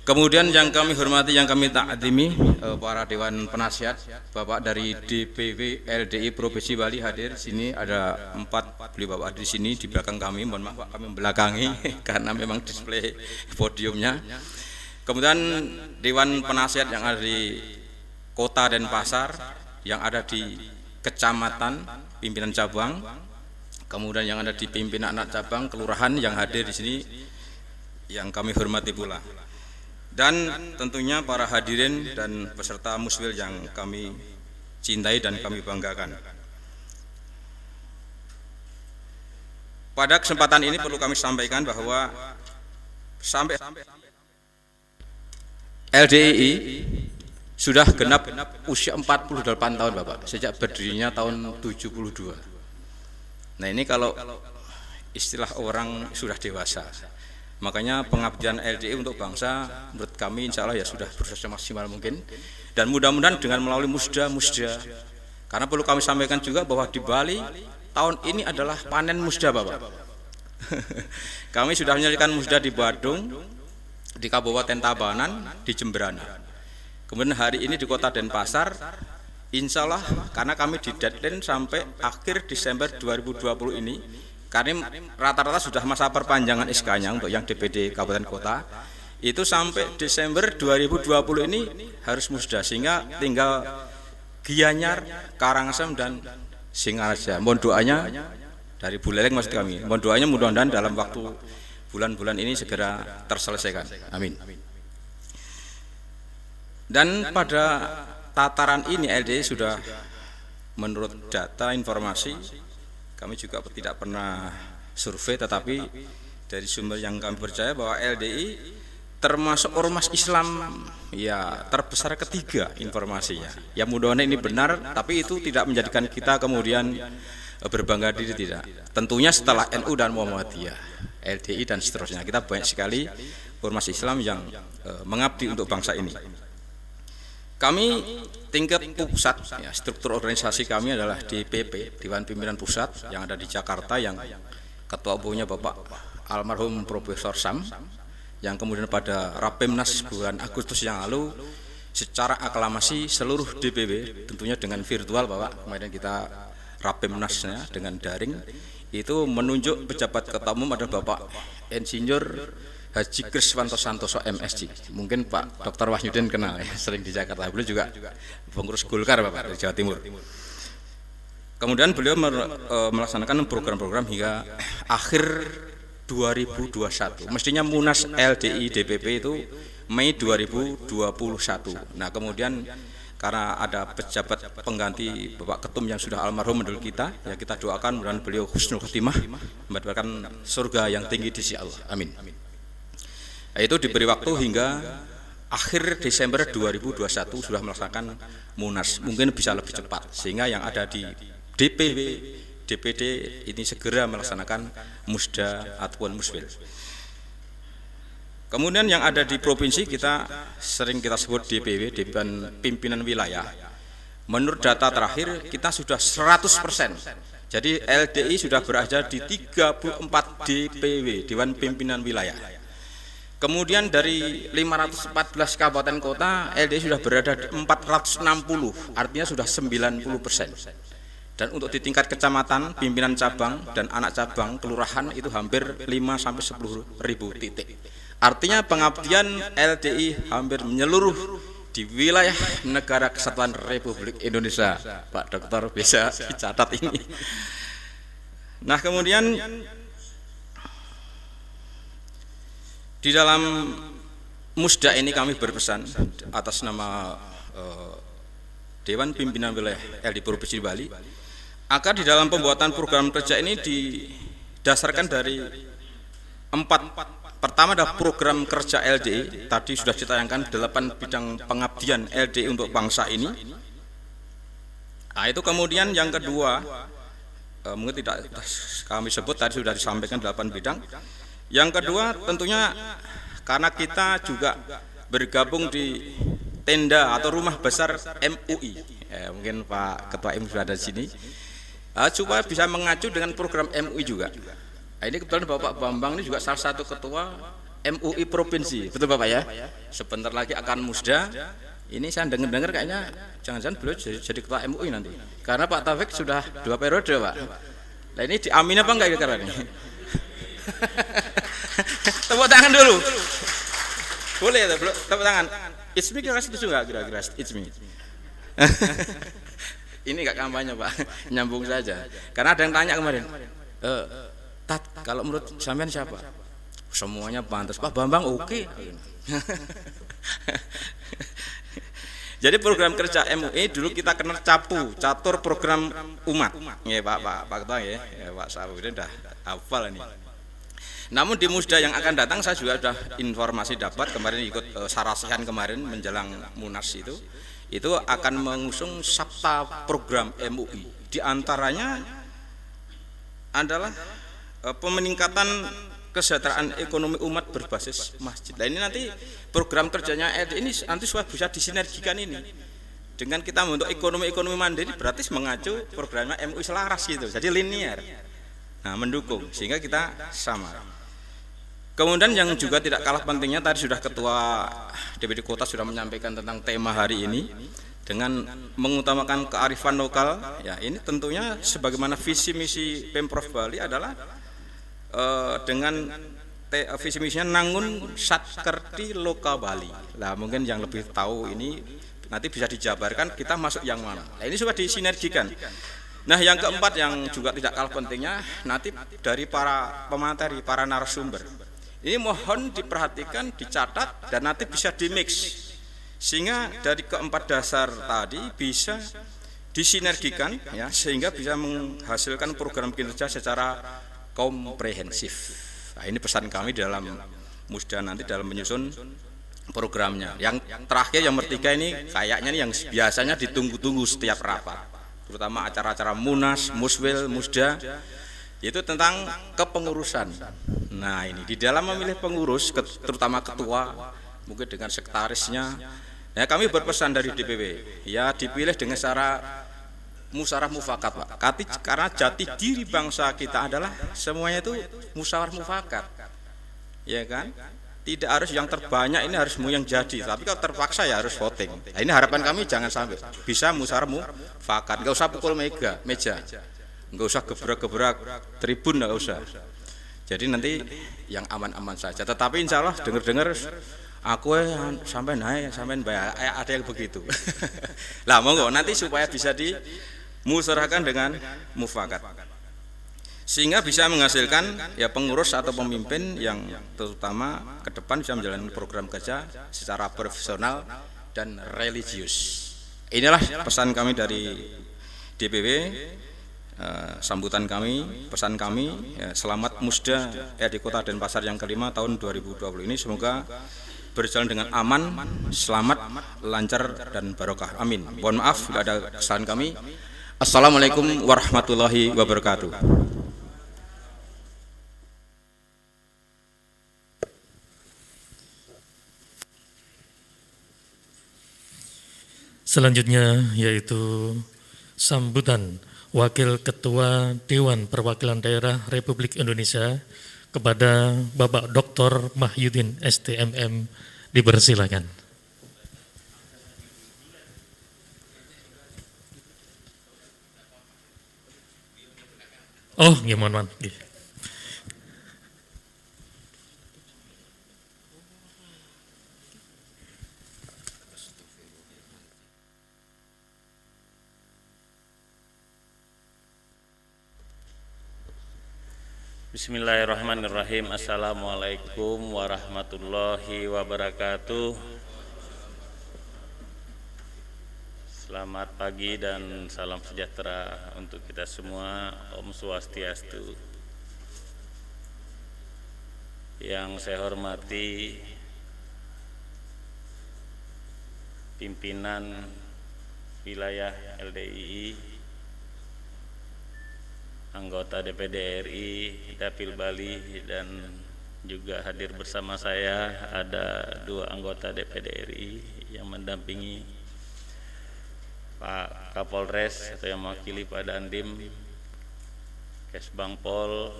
Kemudian yang kami hormati, yang kami takdimi, para dewan penasihat, Bapak dari DPW LDI Provinsi Bali hadir. Sini ada 4 beliau Bapak di sini di belakang kami. Mohon maaf Pak, kami membelakangi karena memang display podiumnya. Kemudian dewan penasihat yang ada di Kota Denpasar, yang ada di kecamatan, pimpinan cabang, kemudian yang ada di pimpinan anak cabang, kelurahan yang hadir di sini, yang kami hormati pula. Dan tentunya para hadirin dan peserta muswil yang kami cintai dan kami banggakan. Pada kesempatan ini perlu kami sampaikan bahwa sampai LDII sudah genap usia 48 tahun Bapak, sejak berdirinya tahun 72. Nah ini kalau istilah orang sudah dewasa. Makanya pengabdian LDI untuk bangsa menurut kami insya Allah ya sudah berusaha maksimal mungkin, dan mudah-mudahan dengan melalui musda, karena perlu kami sampaikan juga bahwa di Bali tahun ini adalah panen musda Bapak. Kami sudah menyelesaikan musda di Badung, di Kabupaten Tabanan, di Jemberana. Kemudian hari ini di Kota Denpasar, insya Allah karena kami di deadline sampai akhir Desember 2020 ini, karena rata-rata sudah masa perpanjangan SK-nya untuk yang DPD Kabupaten Kota, itu sampai Desember 2020 ini harus musda, sehingga tinggal Gianyar, Karangasem dan Singaraja. Mohon doanya dari Buleleng maksud kami. Mohon doanya mudah-mudahan dalam waktu bulan-bulan ini segera terselesaikan. Amin. Dan pada tataran ini LDI sudah menurut data informasi, kami juga tidak pernah survei, tetapi dari sumber yang kami percaya bahwa LDI termasuk ormas Islam ya terbesar ketiga informasinya. Ya mudah-mudahan ini benar, tapi itu tidak menjadikan kita kemudian berbangga diri, tidak. Tentunya setelah NU dan Muhammadiyah, LDI dan seterusnya, kita banyak sekali ormas Islam yang mengabdi untuk bangsa ini. Kami tingkat pusat, ya, struktur organisasi kami adalah DPP, Dewan Pimpinan Pusat, yang ada di Jakarta, yang ketua umumnya Bapak almarhum Profesor Sam, yang kemudian pada Rapimnas bulan Agustus yang lalu secara aklamasi seluruh DPP, tentunya dengan virtual Bapak, kemudian kita Rapimnasnya dengan daring, itu menunjuk pejabat ketua umum adalah Bapak Insinyur Haji Kriswanto Santoso MSc. Mungkin Pak Dr. Wahyudin kenal ya, sering di Jakarta. Beliau juga pengurus Golkar Bapak dari Jawa Timur. Kemudian beliau melaksanakan program-program hingga akhir 2021. Mestinya Munas LDI DPP itu Mei 2021. Nah, kemudian karena ada pejabat pengganti Bapak Ketum yang sudah almarhum menurut kita, ya kita doakan mudah-mudahan beliau husnul khotimah, mendapatkan surga yang tinggi di sisi Allah. Amin. Itu diberi waktu hingga akhir Desember 2021 sudah melaksanakan Munas, mungkin bisa lebih cepat, sehingga yang ada di DPW, DPD ini segera melaksanakan musda ataupun muswil. Kemudian yang ada di provinsi kita sering kita sebut DPW, Dewan Pimpinan Wilayah. Menurut data terakhir kita sudah 100%. Jadi LDI sudah berada di 34 DPW, Dewan Pimpinan Wilayah. Kemudian dari 514 kabupaten kota, LDI sudah berada di 460, artinya sudah 90%. Dan untuk di tingkat kecamatan, pimpinan cabang dan anak cabang, kelurahan itu hampir 5-10 ribu titik. Artinya pengabdian LDI hampir menyeluruh di wilayah Negara Kesatuan Republik Indonesia. Pak Dokter bisa dicatat ini. Nah, kemudian di dalam musda ini kami berpesan atas nama Dewan Pimpinan Wilayah LDI Provinsi Bali, agar di dalam pembuatan program kerja ini didasarkan dari 4. Pertama adalah program kerja LDI, tadi sudah ditayangkan 8 bidang pengabdian LDI untuk bangsa ini. Nah, itu kemudian yang kedua, mungkin tidak kami sebut, tadi sudah disampaikan 8 bidang. Yang kedua tentunya karena kita juga bergabung di tenda atau rumah besar MUI, mungkin Pak Ketua MUI sudah ada di sini, supaya bisa mengacu dengan program MUI juga. Nah, ini kebetulan Bapak Bambang ini juga salah satu ketua MUI provinsi, betul Bapak ya? Sebentar lagi akan musda. Ini saya dengar kayaknya jangan-jangan beliau jadi ketua MUI nanti, karena Pak Taufik sudah 2 periode Pak. Nah, ini diamin apa enggak kira-kira nih? Tepuk tangan dulu. Boleh ya, tepuk tangan. It's me, kira-kira setuju nggak kira-kira? It's me. Ini nggak kampanye Pak, nyambung saja. Karena ada yang tanya kemarin, Tat, kalau menurut sampean siapa? Semuanya pantas. Pak Bambang oke. Jadi program kerja MUI dulu kita kenal CAPU, catur program umat. Ya Pak Ketua ya, Pak Sabu ini udah hafal ini. Namun di musda yang akan datang saya juga sudah informasi dapat kemarin ikut sarasihan kemarin menjelang Munas itu akan mengusung sabta program MUI. Di antaranya adalah peningkatan kesejahteraan ekonomi umat berbasis masjid. Nah ini nanti program kerjanya ini nanti bisa disinergikan ini dengan kita untuk ekonomi mandiri, berarti mengacu programnya MUI selaras gitu, jadi linear. Nah mendukung sehingga kita sama. Kemudian yang juga tidak kalah pentingnya, tadi sudah Ketua DPD Kota sudah menyampaikan tentang tema hari ini dengan mengutamakan kearifan lokal. Ya ini tentunya sebagaimana visi misi Pemprov Bali adalah dengan visi misinya nangun satkerti loka Bali. Nah mungkin yang lebih tahu ini nanti bisa dijabarkan kita masuk yang mana. Nah ini sudah disinergikan. Nah yang keempat yang juga tidak kalah pentingnya nanti dari para pemateri, para narasumber ini mohon diperhatikan, dicatat dan nanti bisa dimix sehingga dari keempat dasar tadi bisa disinergikan ya sehingga bisa menghasilkan program kinerja secara komprehensif. Nah, ini pesan kami dalam Musda nanti dalam menyusun programnya. Yang terakhir yang bertiga ini kayaknya nih yang biasanya ditunggu-tunggu setiap rapat, terutama acara-acara Munas, Muswil, Musda, yaitu tentang kepengurusan. Nah ini di dalam memilih pengurus, terutama ketua, mungkin dengan sekretarisnya. Ya kami berpesan dari DPW, ya dipilih dengan cara musyawarah mufakat, Pak. Karena jati diri bangsa kita adalah semuanya itu musyawarah mufakat, ya kan? Tidak harus yang terbanyak ini harus yang jadi, tapi kalau terpaksa ya harus voting. Nah, ini harapan kami jangan sampai bisa musyawarah mufakat, nggak usah pukul meja, nggak usah gebrak-gebrak tribun, nggak usah. Jadi nanti yang aman-aman saja. Tetapi insya Allah dengar-dengar aku sampai naik, sampai bayar, ada yang begitu. Lah monggo nanti supaya bisa dimusyawarahkan dengan mufakat, sehingga bisa menghasilkan ya pengurus atau pemimpin yang terutama ke depan bisa menjalankan program kerja secara profesional dan religius. Inilah pesan kami dari DPW. Sambutan kami, pesan kami, ya, selamat Musda RD Kota Denpasar yang kelima tahun 2020 ini semoga berjalan dengan aman, selamat, lancar dan barokah. Amin. Mohon maaf bila ada kesalahan kami. Assalamualaikum warahmatullahi wabarakatuh. Selanjutnya yaitu sambutan Wakil Ketua Dewan Perwakilan Daerah Republik Indonesia kepada Bapak Dr. Mahyudin STMM, dipersilakan. Oh, gimana? Bismillahirrahmanirrahim. Assalamualaikum warahmatullahi wabarakatuh. Selamat pagi dan salam sejahtera untuk kita semua. Om Swastiastu. Yang saya hormati pimpinan wilayah LDII, anggota DPD RI, Dapil Bali, dan juga hadir bersama saya ada 2 anggota DPD RI yang mendampingi Pak Kapolres atau yang mewakili Pak Dandim, Kesbangpol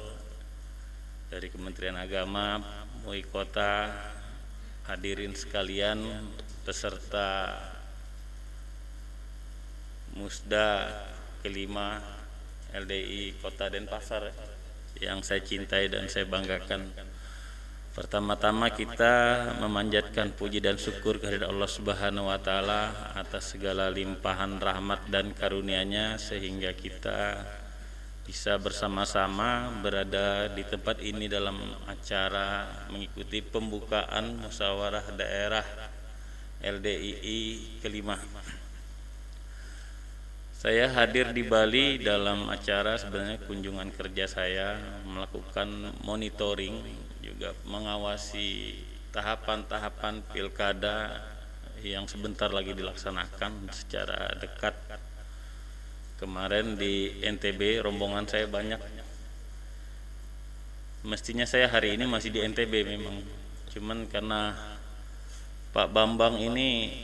dari Kementerian Agama, MUI Kota, hadirin sekalian peserta Musda kelima LDI Kota Denpasar yang saya cintai dan saya banggakan. Pertama-tama kita memanjatkan puji dan syukur kehadirat Allah Subhanahu wa taala atas segala limpahan rahmat dan karunia-Nya sehingga kita bisa bersama-sama berada di tempat ini dalam acara mengikuti pembukaan musyawarah daerah LDII kelima. Saya hadir di Bali dalam acara sebenarnya kunjungan kerja saya melakukan monitoring, juga mengawasi tahapan-tahapan pilkada yang sebentar lagi dilaksanakan secara dekat. Kemarin di NTB rombongan saya banyak Mestinya saya hari ini masih di NTB memang, cuman karena Pak Bambang ini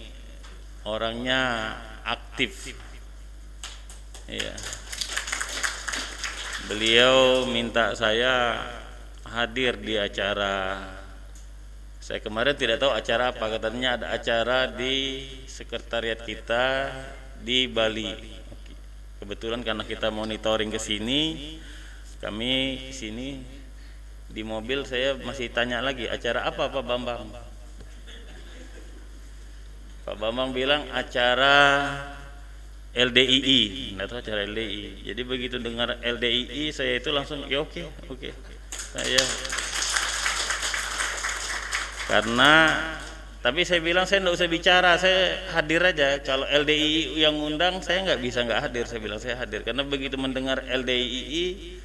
orangnya aktif, ya. Beliau minta saya hadir di acara. Saya kemarin tidak tahu acara apa, katanya ada acara di sekretariat kita di Bali. Kebetulan karena kita monitoring ke sini, kami ke sini di mobil, saya masih tanya lagi acara apa Pak Bambang. Pak Bambang bilang acara LDII, nggak tahu acara LDII. Jadi begitu dengar LDII saya itu langsung ya oke. Saya karena tapi saya bilang saya nggak usah bicara, saya hadir aja. Kalau LDII yang undang saya nggak bisa nggak hadir. Saya bilang saya hadir karena begitu mendengar LDII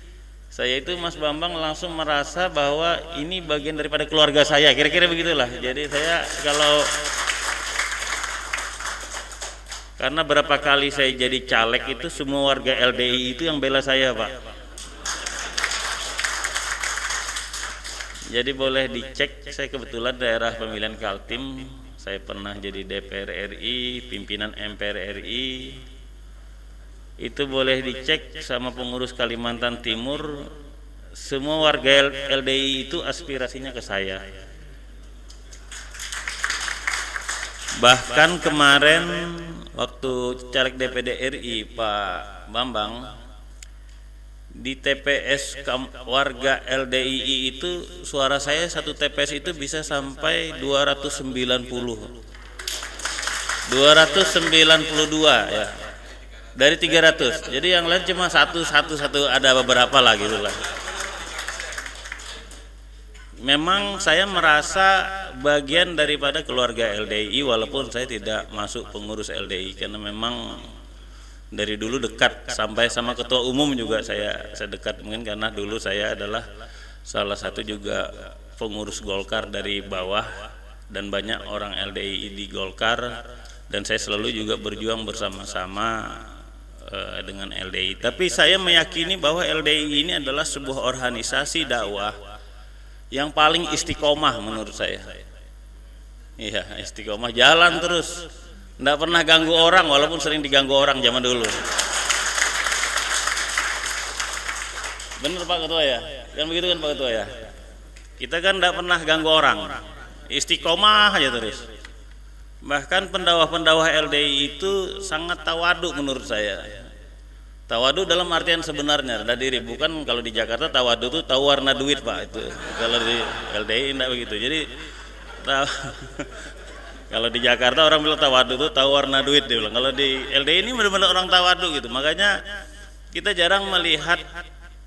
saya itu Mas Bambang langsung merasa bahwa ini bagian daripada keluarga saya, kira-kira begitulah. Jadi saya karena berapa kali saya jadi caleg itu semua warga LDII itu yang bela saya, Pak. Jadi boleh dicek, saya kebetulan daerah pemilihan Kaltim, saya pernah jadi DPR RI, pimpinan MPR RI. Itu boleh dicek sama pengurus Kalimantan Timur, semua warga LDI itu aspirasinya ke saya. Bahkan kemarin waktu caleg DPD RI Pak Bambang di TPS warga LDII itu suara saya satu TPS itu bisa sampai 292 ya. Dari 300, jadi yang lain cuma satu, ada beberapa lah gitu lah. Memang saya merasa bagian daripada keluarga LDI walaupun saya tidak masuk pengurus LDI karena memang dari dulu dekat, sampai sama ketua umum juga saya dekat, mungkin karena dulu saya adalah salah satu juga pengurus Golkar dari bawah dan banyak orang LDI di Golkar dan saya selalu juga berjuang bersama-sama dengan LDI. Tapi saya meyakini bahwa LDI ini adalah sebuah organisasi dakwah yang paling istiqomah menurut saya. Iya, istiqomah, jalan terus, tidak pernah ganggu orang walaupun sering diganggu orang zaman dulu. Bener Pak Ketua ya? Kan begitu kan Pak Ketua ya? Kita kan tidak pernah ganggu orang, istiqomah aja terus. Bahkan pendakwah-pendakwah LDI itu sangat tawadu menurut saya. Tawadu dalam artian sebenarnya rendah diri, bukan kalau di Jakarta tawadu itu tahu warna duit Pak, itu kalau di LDI tidak begitu. Jadi kalau di Jakarta orang bilang tawadu itu tahu warna duit dia bilang. Kalau di LDI ini benar-benar orang tawadu gitu. Makanya kita jarang melihat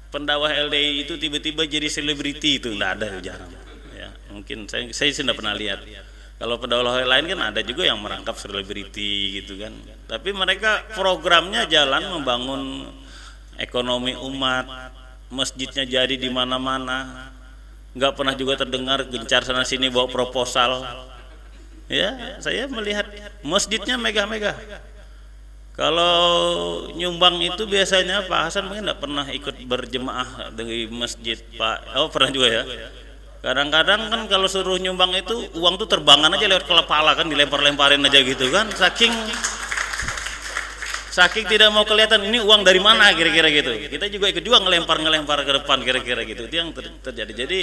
pendakwah LDI itu tiba-tiba jadi selebriti, itu tidak ada, jarang ya. Mungkin saya sudah pernah lihat. Kalau pendakwah lain kan ada juga yang merangkap selebriti gitu kan. Tapi mereka programnya jalan membangun ekonomi umat, masjidnya jadi di mana-mana. Nggak pernah juga terdengar gencar sana sini bawa proposal. Ya, saya melihat masjidnya megah-megah. Kalau nyumbang itu biasanya Pak Hasan mungkin nggak pernah ikut berjemaah di masjid Pak. Oh pernah juga ya. Kadang-kadang kan kalau suruh nyumbang itu uang tuh terbangan aja lewat kepala kan, dilempar-lemparin aja gitu kan, saking tidak mau kelihatan ini uang dari mana kira-kira gitu. Kita juga ikut juga ngelempar ke depan kira-kira gitu. Itu yang terjadi. Jadi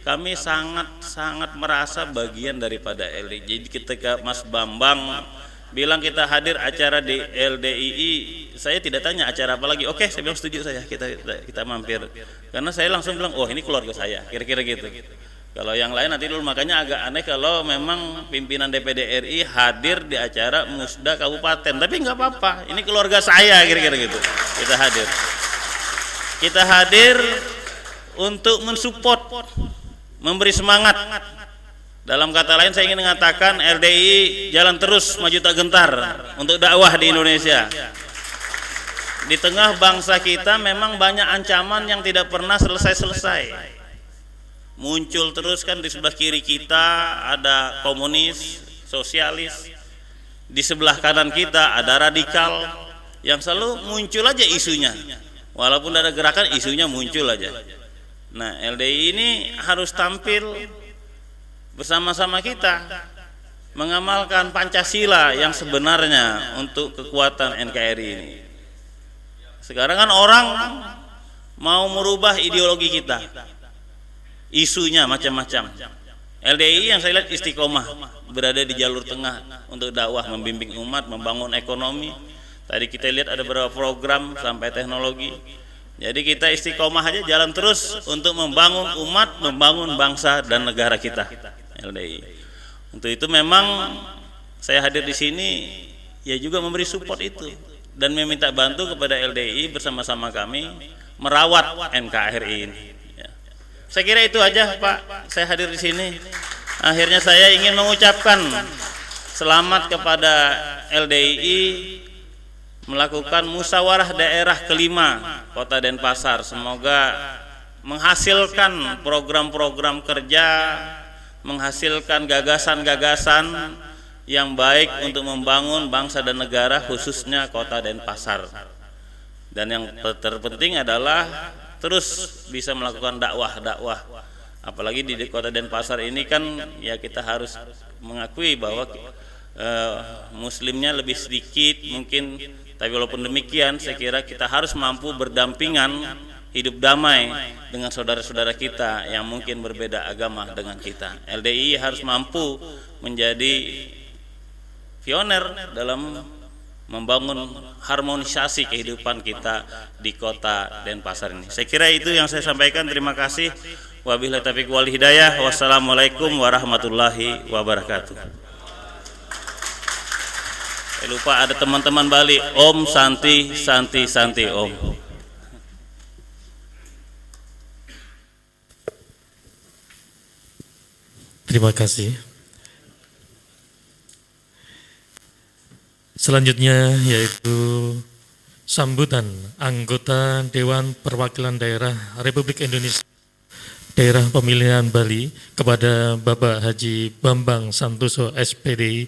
kami sangat merasa bagian daripada LDI. Jadi ketika Mas Bambang bilang kita hadir acara di LDII, saya tidak tanya acara apa lagi. Oke, saya bilang setuju saya, kita mampir. Karena saya langsung bilang, oh ini keluarga saya, kira-kira gitu. Kalau yang lain nanti dulu, makanya agak aneh kalau memang pimpinan DPD RI hadir di acara Musda Kabupaten. Tapi nggak apa-apa, ini keluarga saya, kira-kira gitu. Kita hadir untuk mensupport, memberi semangat. Dalam kata lain saya ingin mengatakan LDI jalan terus maju tak gentar untuk dakwah di Indonesia. Di tengah bangsa kita memang banyak ancaman yang tidak pernah selesai-selesai. Muncul terus kan di sebelah kiri kita ada komunis, sosialis. Di sebelah kanan kita ada radikal yang selalu muncul aja isunya. Walaupun ada gerakan isunya muncul aja. Nah, LDI ini harus tampil bersama-sama kita mengamalkan Pancasila yang sebenarnya untuk kekuatan NKRI ini. Sekarang kan orang mau merubah ideologi kita, isunya macam-macam. LDI yang saya lihat istiqomah, berada di jalur tengah untuk dakwah, membimbing umat, membangun ekonomi. Tadi kita lihat ada beberapa program sampai teknologi. Jadi kita istiqomah aja, jalan terus untuk membangun umat, membangun bangsa dan negara kita, LDI. Untuk itu memang saya hadir di sini ya juga memberi support itu dan meminta bantu kepada LDI bersama-sama kami merawat NKRI ini. Ya. Saya kira itu aja Pak, saya hadir di sini. Akhirnya saya ingin mengucapkan selamat kepada LDI melakukan musyawarah daerah kelima Kota Denpasar. Semoga menghasilkan program-program kerja, menghasilkan gagasan-gagasan yang baik untuk membangun bangsa dan negara, khususnya Kota Denpasar. Dan yang terpenting adalah terus bisa melakukan dakwah. Apalagi di Kota Denpasar ini kan ya kita harus mengakui bahwa muslimnya lebih sedikit mungkin, tapi walaupun demikian saya kira kita harus mampu berdampingan, hidup damai dengan saudara-saudara kita yang mungkin berbeda agama dengan kita. LDI harus mampu menjadi pioner dalam membangun harmonisasi kehidupan kita di Kota Denpasar ini. Saya kira itu yang saya sampaikan. Terima kasih. Wabillahi taufiq wal hidayah. Wassalamualaikum warahmatullahi wabarakatuh. Saya lupa ada teman-teman Bali. Om Santi Santi Santi Om. Terima kasih. Selanjutnya yaitu sambutan anggota Dewan Perwakilan Daerah Republik Indonesia Daerah Pemilihan Bali kepada Bapak Haji Bambang Santoso SPD.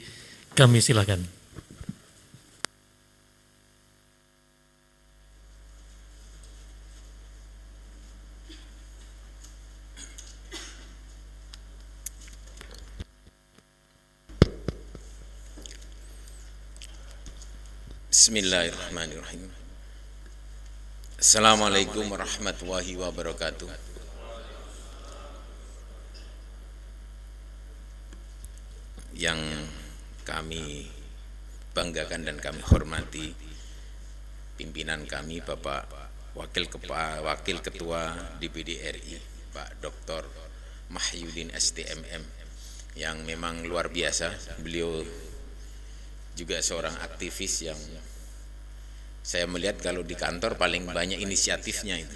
Kami silakan. Bismillahirrahmanirrahim. Assalamualaikum warahmatullahi wabarakatuh. Yang kami banggakan dan kami hormati pimpinan kami Bapak Wakil Ketua DPD RI Pak Dr. Mahyudin STMM yang memang luar biasa. Beliau juga seorang aktivis yang saya melihat kalau di kantor paling banyak inisiatifnya itu,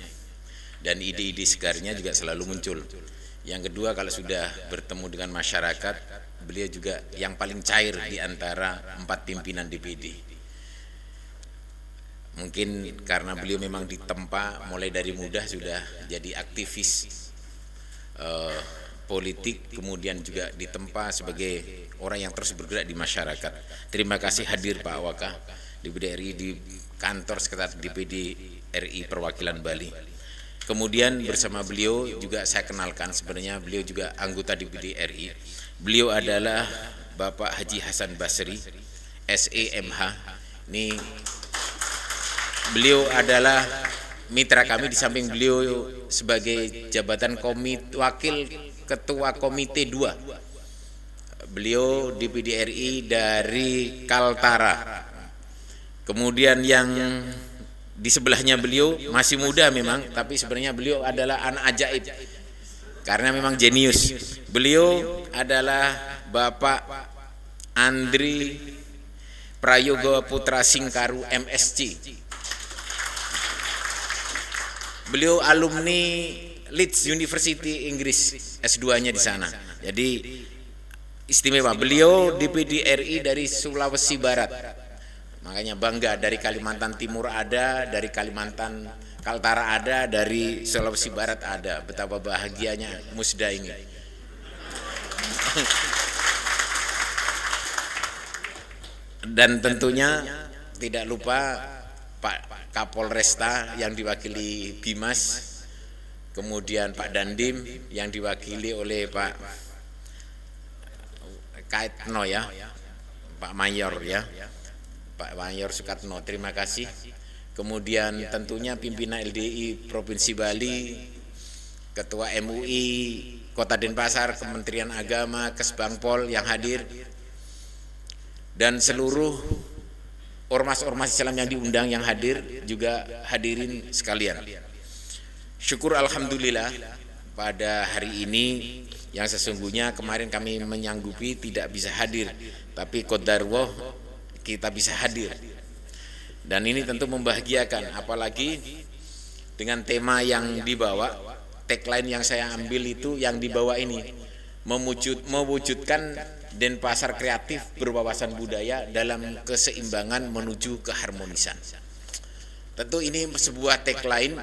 dan ide-ide segarnya juga selalu muncul. Yang kedua, kalau sudah bertemu dengan masyarakat, beliau juga yang paling cair di antara 4 pimpinan DPD. Mungkin karena beliau memang ditempa mulai dari muda sudah jadi aktivis politik, kemudian juga ditempa sebagai orang yang terus bergerak di masyarakat. Terima kasih hadir Pak Waka DPD RI di kantor sekretaris DPD RI Perwakilan Bali. Kemudian bersama beliau juga saya kenalkan, sebenarnya beliau juga anggota DPD RI. Beliau adalah Bapak Haji Hasan Basri, SEMH. Ini beliau adalah mitra kami, di samping beliau sebagai jabatan Wakil Ketua Komite 2. Beliau DPD RI dari Kaltara. Kemudian yang di sebelahnya beliau masih muda memang, tapi sebenarnya beliau adalah anak ajaib karena memang jenius. Beliau adalah Bapak Andri Prayoga Putra Singkaru MSc. Beliau alumni Leeds University Inggris, S2-nya di sana. Jadi istimewa. Beliau DPD RI dari Sulawesi Barat. Makanya bangga, dari Kalimantan Timur ada, dari Kalimantan Kaltara ada, dari Sulawesi Barat ada. Betapa bahagianya Musda ini. Dan tentunya tidak lupa Pak Kapolresta yang diwakili Bimas, kemudian Pak Dandim yang diwakili oleh Pak Kaitno ya, Pak Mayor ya, Pak Mayor Sukatno, terima kasih. Kemudian tentunya pimpinan LDI Provinsi Bali, Ketua MUI Kota Denpasar, Kementerian Agama, Kesbangpol yang hadir, dan seluruh ormas-ormas Islam yang diundang yang hadir, juga hadirin sekalian. Syukur alhamdulillah pada hari ini yang sesungguhnya kemarin kami menyanggupi tidak bisa hadir, tapi qadarullah kita bisa hadir. Dan ini tentu membahagiakan, apalagi dengan tema yang dibawa, tagline yang saya ambil itu yang dibawa ini, mewujudkan Denpasar kreatif berwawasan budaya dalam keseimbangan menuju keharmonisan. Tentu ini sebuah tagline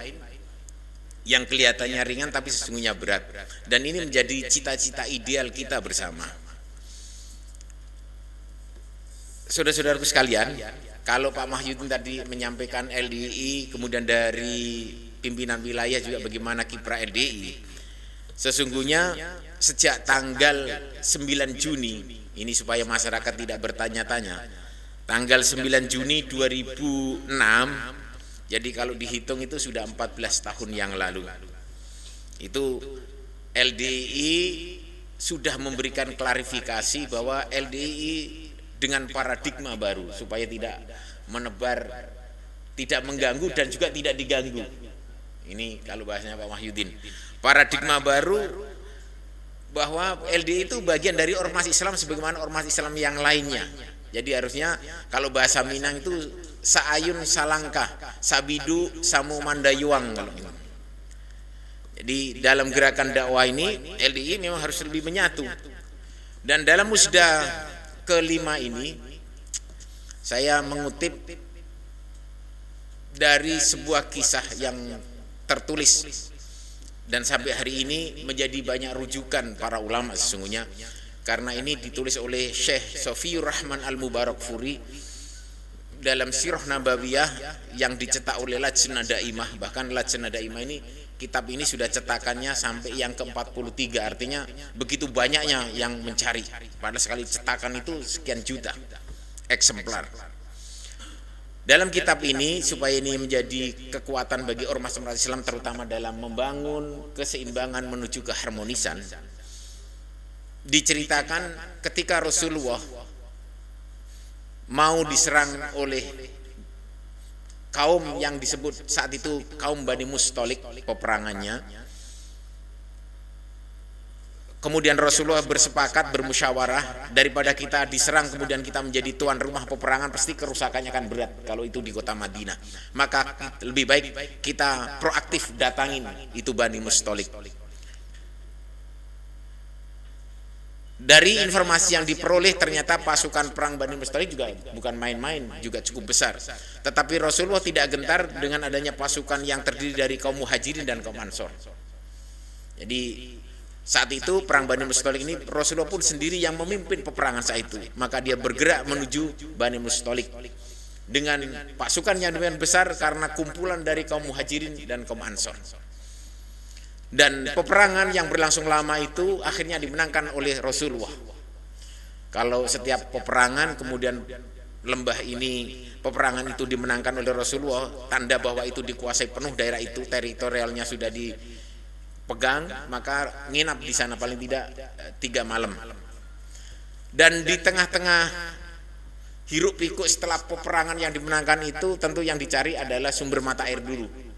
yang kelihatannya ringan tapi sesungguhnya berat, dan ini menjadi cita-cita ideal kita bersama. Saudara-saudaraku sekalian, kalau Pak Mahyudin tadi menyampaikan LDI, kemudian dari pimpinan wilayah juga bagaimana kiprah LDI, sesungguhnya sejak tanggal 9 Juni, ini supaya masyarakat tidak bertanya-tanya, tanggal 9 Juni 2006, jadi kalau dihitung itu sudah 14 tahun yang lalu, itu LDI sudah memberikan klarifikasi bahwa LDI dengan paradigma baru supaya tidak menebar, tidak mengganggu dan juga tidak diganggu. Ini kalau bahasanya Pak Mahyudin, paradigma baru bahwa LDI itu bagian dari ormas Islam sebagaimana ormas Islam yang lainnya. Jadi harusnya kalau bahasa Minang itu saayun salangkah, sabidu samu mandayuang kalau gitu. Jadi dalam gerakan dakwah ini LDI memang harus lebih menyatu. Dan dalam musda kelima ini saya mengutip dari sebuah kisah yang tertulis dan sampai hari ini menjadi banyak rujukan para ulama sesungguhnya, karena ini ditulis oleh Syekh Sofiur Rahman Al-Mubarakfuri dalam Sirah Nabawiyah yang dicetak oleh Lajnah Daimah. Bahkan Lajnah Daimah ini, kitab ini sudah cetakannya sampai yang ke-43, artinya begitu banyaknya yang mencari, pada sekali cetakan itu sekian juta eksemplar. Dalam kitab ini, supaya ini menjadi kekuatan bagi ormas-ormas Islam terutama dalam membangun keseimbangan menuju keharmonisan, diceritakan ketika Rasulullah mau diserang oleh kaum yang disebut saat itu kaum Bani Mustalik peperangannya. Kemudian Rasulullah bersepakat, bermusyawarah, daripada kita diserang kemudian kita menjadi tuan rumah peperangan, pasti kerusakannya akan berat kalau itu di kota Madinah. Maka lebih baik kita proaktif datangin itu Bani Mustalik. Dari informasi yang diperoleh ternyata pasukan perang Bani Mustalik juga bukan main-main, juga cukup besar. Tetapi Rasulullah tidak gentar dengan adanya pasukan yang terdiri dari kaum Muhajirin dan kaum Ansor. Jadi saat itu perang Bani Mustalik ini Rasulullah pun sendiri yang memimpin peperangan saat itu. Maka dia bergerak menuju Bani Mustalik dengan pasukan yang demikian besar karena kumpulan dari kaum Muhajirin dan kaum Ansor. Dan peperangan yang berlangsung lama itu akhirnya dimenangkan oleh Rasulullah. Kalau setiap peperangan kemudian lembah ini peperangan itu dimenangkan oleh Rasulullah, tanda bahwa itu dikuasai penuh daerah itu, teritorialnya sudah dipegang, maka nginap di sana paling tidak 3 malam. Dan di tengah-tengah hiruk pikuk setelah peperangan yang dimenangkan itu, tentu yang dicari adalah sumber mata air dulu.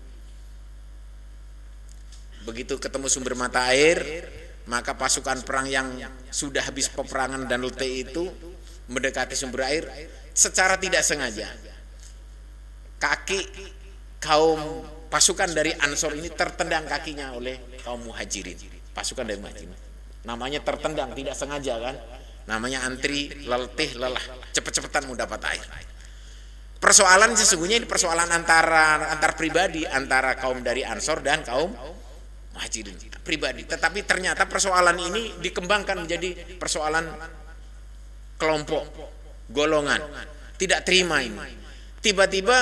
Begitu ketemu sumber mata air, maka pasukan perang yang sudah habis peperangan dan letih itu mendekati sumber air, secara tidak sengaja kaki kaum pasukan dari Ansor ini tertendang kakinya oleh kaum Muhajirin. Pasukan dari Muhajirin namanya tertendang tidak sengaja kan, namanya antri letih lelah, cepet-cepetan mau dapat air. Persoalan sesungguhnya ini persoalan antar pribadi, antara kaum dari Ansor dan kaum Muhajirin pribadi, tetapi ternyata persoalan ini dikembangkan menjadi persoalan kelompok, golongan, tidak terima ini. Tiba-tiba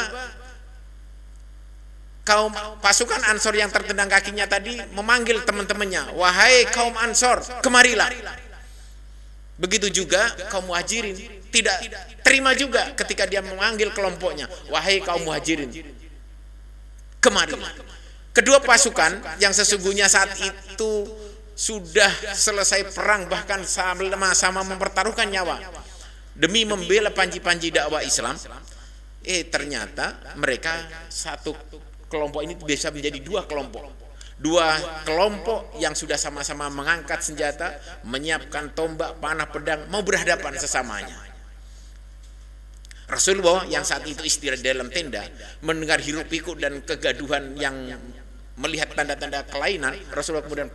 kaum pasukan Ansor yang tertendang kakinya tadi memanggil teman-temannya, wahai kaum Ansor, kemarilah. Begitu juga kaum Muhajirin tidak terima juga ketika dia memanggil kelompoknya, wahai kaum Muhajirin, kemarilah. Kedua pasukan yang sesungguhnya saat itu sudah selesai perang, bahkan sama-sama mempertaruhkan nyawa demi membela panji-panji dakwah Islam, ternyata mereka satu kelompok ini bisa menjadi dua kelompok yang sudah sama-sama mengangkat senjata, menyiapkan tombak, panah, pedang, mau berhadapan sesamanya. Rasulullah yang saat itu istirahat dalam tenda, mendengar hiruk pikuk dan kegaduhan yang melihat tanda-tanda kelainan, Rasulullah kemudian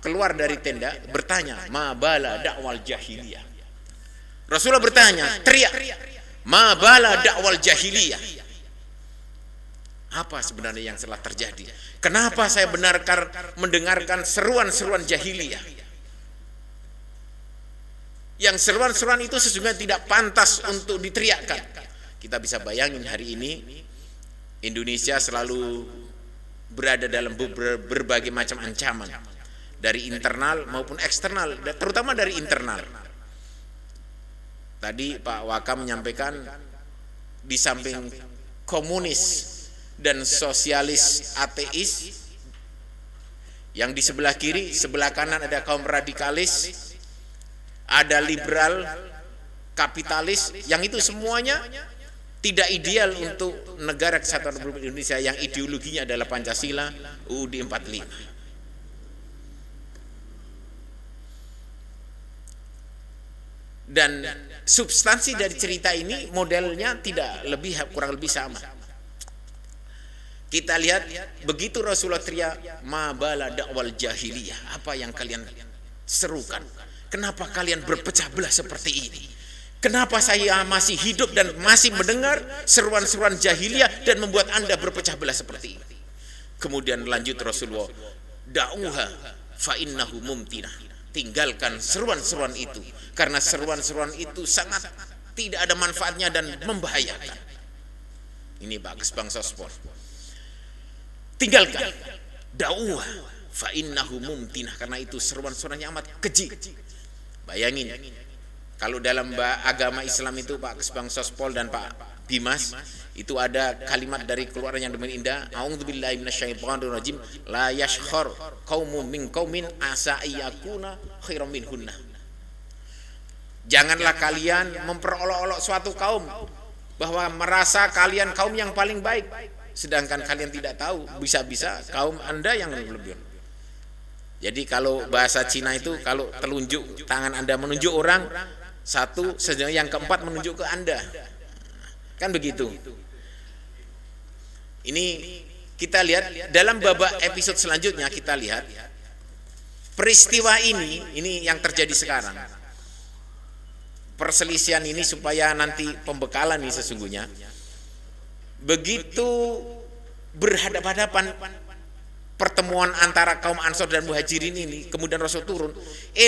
keluar dari tenda, bertanya, ma bala dakwal jahiliyah. Rasulullah bertanya, teriak, ma bala dakwal jahiliyah. Apa sebenarnya yang telah terjadi? Kenapa saya mendengarkan seruan-seruan jahiliyah? Yang seruan-seruan itu sesungguhnya tidak pantas untuk diteriakkan. Kita bisa bayangin hari ini Indonesia selalu berada dalam berbagai macam ancaman dari internal maupun eksternal, terutama dari internal. Tadi Pak Waka menyampaikan di samping komunis dan sosialis ateis, yang di sebelah kiri, sebelah kanan ada kaum radikalis, ada liberal, kapitalis, yang itu semuanya tidak ideal untuk negara kesatuan Republik Indonesia yang ideologinya adalah Pancasila, UUD 45. Dan substansi dari cerita ini modelnya kurang lebih sama. Kita lihat begitu Rasulullah teriak, ma bala dakwal jahiliyah, apa yang kalian serukan? Kenapa kalian berpecah belah seperti ini? Kenapa saya masih hidup dan masih mendengar seruan-seruan jahiliyah dan membuat Anda berpecah belah seperti ini? Kemudian lanjut Rasulullah, da'uha fa innahu mumtinah. Tinggalkan seruan-seruan itu, karena seruan-seruan itu sangat tidak ada manfaatnya dan membahayakan. Ini bagus bangsa sport. Tinggalkan, da'uha fa innahu mumtinah, karena itu seruan-seruannya amat keji. Bayangin, kalau dalam agama Islam itu Pak Kesbang Sospol dan Pak Dimas itu ada kalimat dari keluaran yang demikian indah, a'udzubillahi minasyaitonirrajim, la yashkhar qaumun min qaumin asa ayyakuna khairam minhunna. Janganlah kalian memperolok-olok suatu kaum bahwa merasa kalian kaum yang paling baik, sedangkan kalian tidak tahu bisa-bisa kaum Anda yang lebih. Jadi kalau bahasa Cina itu, kalau telunjuk tangan Anda menunjuk orang satu, sebenarnya yang keempat menunjuk ke Anda, kan begitu. Ini kita lihat dalam babak episode selanjutnya, kita lihat peristiwa ini yang terjadi sekarang. Perselisihan ini supaya nanti pembekalan ini sesungguhnya begitu berhadapan-hadapan pertemuan antara kaum Ansor dan Muhajirin ini, kemudian Rasul turun,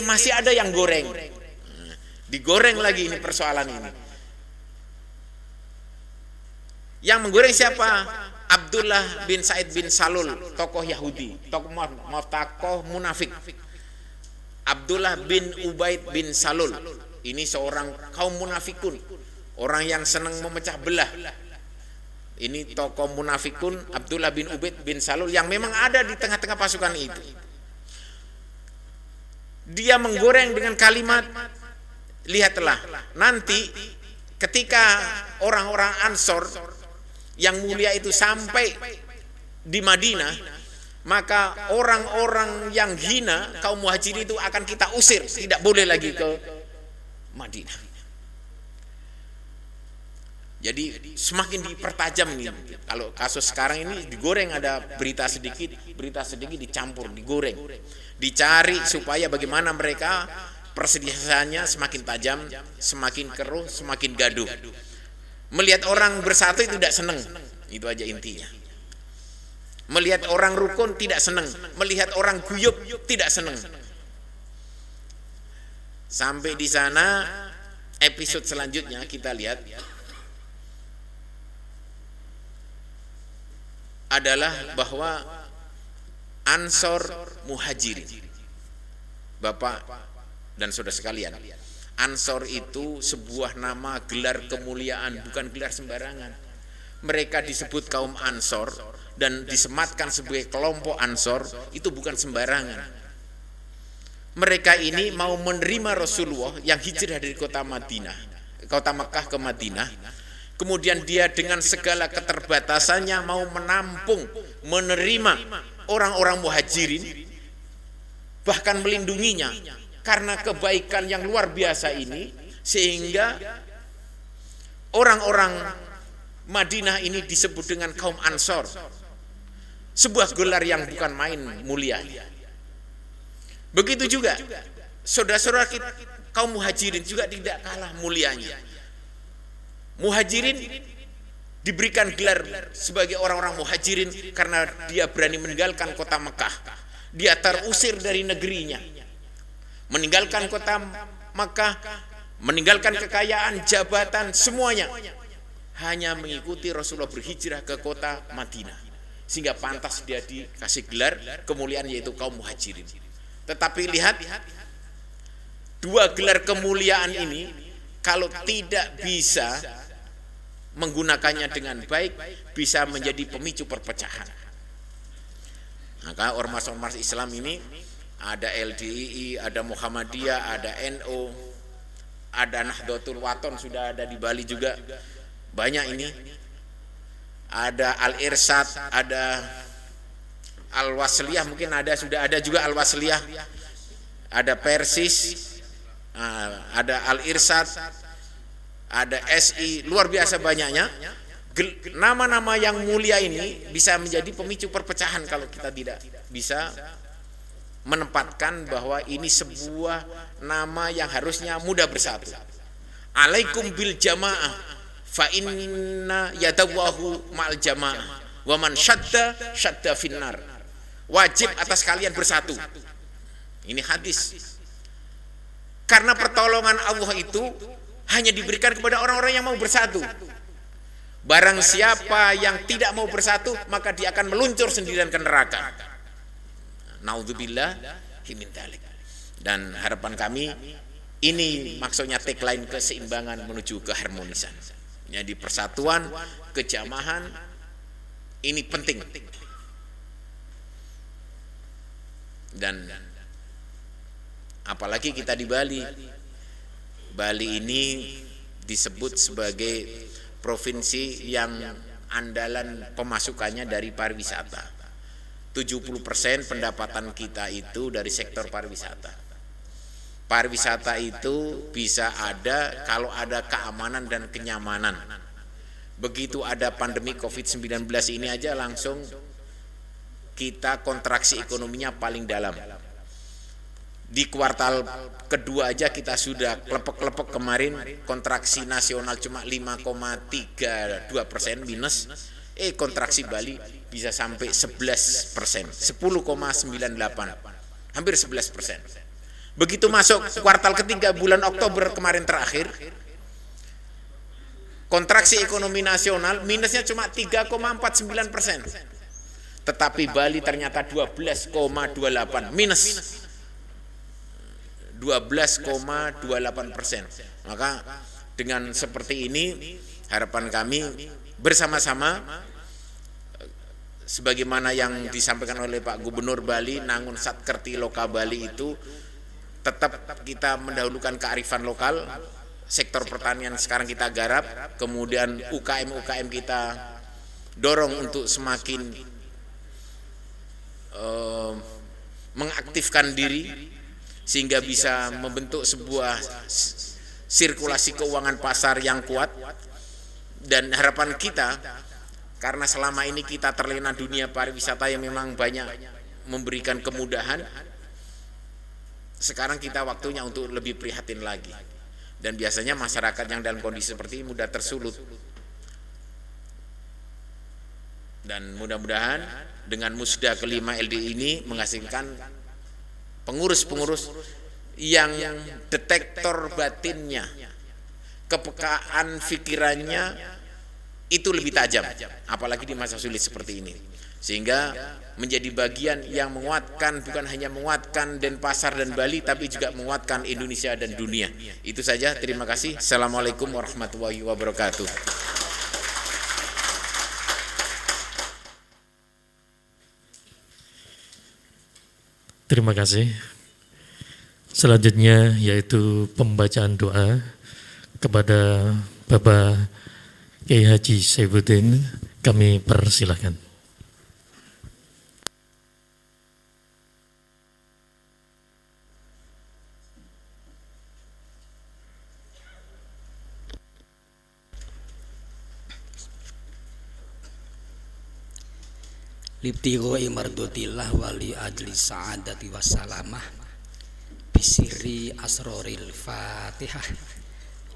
masih ada yang goreng, digoreng lagi ini persoalan ini. Yang menggoreng siapa? Abdullah bin Said bin Salul, tokoh Yahudi, tokoh munafik. Abdullah bin Ubaid bin Salul, ini seorang kaum munafikun, orang yang senang memecah belah. Ini tokoh munafikun Abdullah bin Ubaid bin Salul yang memang ada di tengah-tengah pasukan itu. Dia menggoreng dengan kalimat, lihatlah nanti ketika orang-orang Ansor yang mulia itu sampai di Madinah, maka orang-orang yang hina kaum Muhajirin itu akan kita usir, tidak boleh lagi ke Madinah. Jadi semakin dipertajam nih. Kalau kasus sekarang ini digoreng, ada berita sedikit dicampur, digoreng, dicari supaya bagaimana mereka perselisihannya semakin tajam, semakin keruh, semakin gaduh. Melihat orang bersatu itu tidak senang, itu aja intinya. Melihat orang rukun tidak senang, melihat orang guyub tidak senang. Sampai di sana episode selanjutnya kita lihat adalah bahwa Ansor Muhajirin. Bapak dan saudara sekalian, Ansor itu sebuah nama gelar kemuliaan, bukan gelar sembarangan. Mereka disebut kaum Ansor dan disematkan sebagai kelompok Ansor itu bukan sembarangan. Mereka ini mau menerima Rasulullah yang hijrah dari kota Makkah ke Madinah. Kemudian dia dengan segala keterbatasannya mau menampung, menerima orang-orang muhajirin, bahkan melindunginya karena kebaikan yang luar biasa ini, sehingga orang-orang Madinah ini disebut dengan kaum Ansor, sebuah gelar yang bukan main mulia. Begitu juga saudara-saudara kita kaum muhajirin juga tidak kalah mulianya. Muhajirin diberikan gelar sebagai orang-orang muhajirin karena dia berani meninggalkan kota Mekah. Dia terusir dari negerinya, meninggalkan kota Mekah, meninggalkan kekayaan, jabatan, semuanya, hanya mengikuti Rasulullah berhijrah ke kota Madinah, sehingga pantas dia dikasih gelar kemuliaan yaitu kaum muhajirin. Tetapi lihat, dua gelar kemuliaan ini kalau tidak bisa menggunakannya dengan baik bisa menjadi pemicu perpecahan. Maka ormas-ormas Islam ini ada LDII, ada Muhammadiyah, ada NU, ada Nahdlatul Wathon, sudah ada di Bali juga, banyak ini. Ada Al-Irsyad, ada Al-Wasliyah, mungkin ada, sudah ada juga Al-Wasliyah, ada Persis, ada Al-Irsyad, ada SI, luar biasa banyaknya. Nama-nama yang mulia ini bisa menjadi pemicu perpecahan kalau kita tidak bisa menempatkan bahwa ini sebuah nama yang harusnya mudah bersatu. Alaikum bil jamaah fa inna yadawahu ma'al jamaah wa man syadda syadda finnar. Wajib atas kalian bersatu. Ini hadis. Karena pertolongan Allah itu hanya diberikan kepada orang-orang yang mau bersatu. Barang siapa yang tidak mau bersatu, maka dia akan meluncur sendirian ke neraka. Naudzubillah min dzalik. Dan harapan kami, ini maksudnya tagline keseimbangan menuju keharmonisan. Jadi persatuan, kejamahan ini penting. Dan apalagi kita di Bali. Bali ini disebut sebagai provinsi yang andalan pemasukannya dari pariwisata. 70% pendapatan kita itu dari sektor pariwisata. Pariwisata itu bisa ada kalau ada keamanan dan kenyamanan. Begitu ada pandemi COVID-19 ini aja langsung kita kontraksi ekonominya paling dalam. Di kuartal kedua aja kita sudah klepek-klepek kemarin, kontraksi nasional cuma 5,32% minus, kontraksi Bali bisa sampai 11%, 10,98, hampir 11%. Begitu masuk kuartal ketiga bulan Oktober kemarin terakhir, kontraksi ekonomi nasional minusnya cuma 3,49%, tetapi Bali ternyata 12,28 minus. 12,28%. Maka dengan seperti ini harapan kami bersama-sama sebagaimana yang disampaikan oleh Pak Gubernur Bali, Nangun Satkerti Loka Bali itu tetap kita mendahulukan kearifan lokal, sektor pertanian sekarang kita garap, kemudian UKM kita dorong untuk semakin mengaktifkan diri sehingga bisa membentuk sebuah sirkulasi keuangan pasar yang kuat. Dan harapan kita, karena selama ini kita terlena dunia pariwisata yang memang banyak memberikan kemudahan, sekarang kita waktunya untuk lebih prihatin lagi. Dan biasanya masyarakat yang dalam kondisi seperti ini mudah tersulut. Dan mudah-mudahan dengan musda kelima LDI ini menghasilkan pengurus-pengurus yang detektor batinnya, kepekaan pikirannya itu lebih tajam, apalagi di masa sulit seperti ini. Sehingga menjadi bagian yang menguatkan, bukan hanya menguatkan Denpasar dan Bali, tapi juga menguatkan Indonesia dan dunia. Itu saja, terima kasih. Assalamualaikum warahmatullahi wabarakatuh. Terima kasih. Selanjutnya yaitu pembacaan doa kepada Bapak Kiai Haji Saifuddin. Kami persilahkan. Libtigoi mardotillah wali ajli sa'adati wassalamah bisirri asroril fatihah.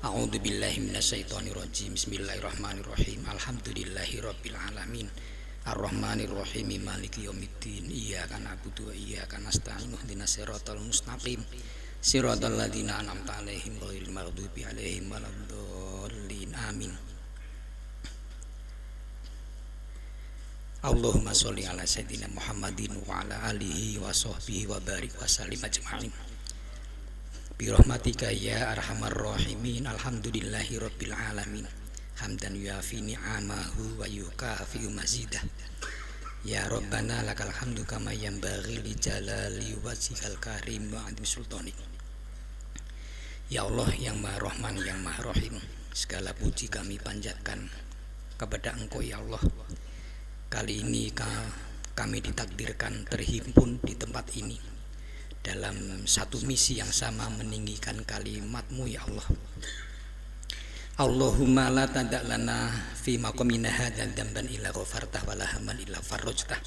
A'udzu billahi minasyaitonir rajim. Bismillahirrahmanirrahim. Alhamdulillahi rabbil alamin. Arrahmanir rahim maliki yaumiddin. Iyyaka na'budu wa iyyaka nasta'in. Ihdinas siratal mustaqim. Siratal ladzina an'amta 'alaihim ghairil maghdubi 'alaihim waladdallin. Amin. Allahumma sholli ala sayyidina Muhammadin wa ala alihi wa sahbihi wa barik wa sallim ajma'in. Bi rahmatika ya arhamar rahimin. Alhamdulillahi rabbil alamin. Hamdan yuafi ni'amahu wa yukafi mazidah. Ya Rabbana lakal hamdu kama yanbaghi li jalali wajhikal karim wa azim sultanik. Ya Allah yang Maha Rahman yang Maha Rahim, segala puji kami panjatkan kepada Engkau ya Allah. Kali ini kami ditakdirkan terhimpun di tempat ini dalam satu misi yang sama, meninggikan kalimat-Mu ya Allah. Allahumma la tada' lana fi maqamina hadzal dzamban illa ghafartah wala hamman illa farajtah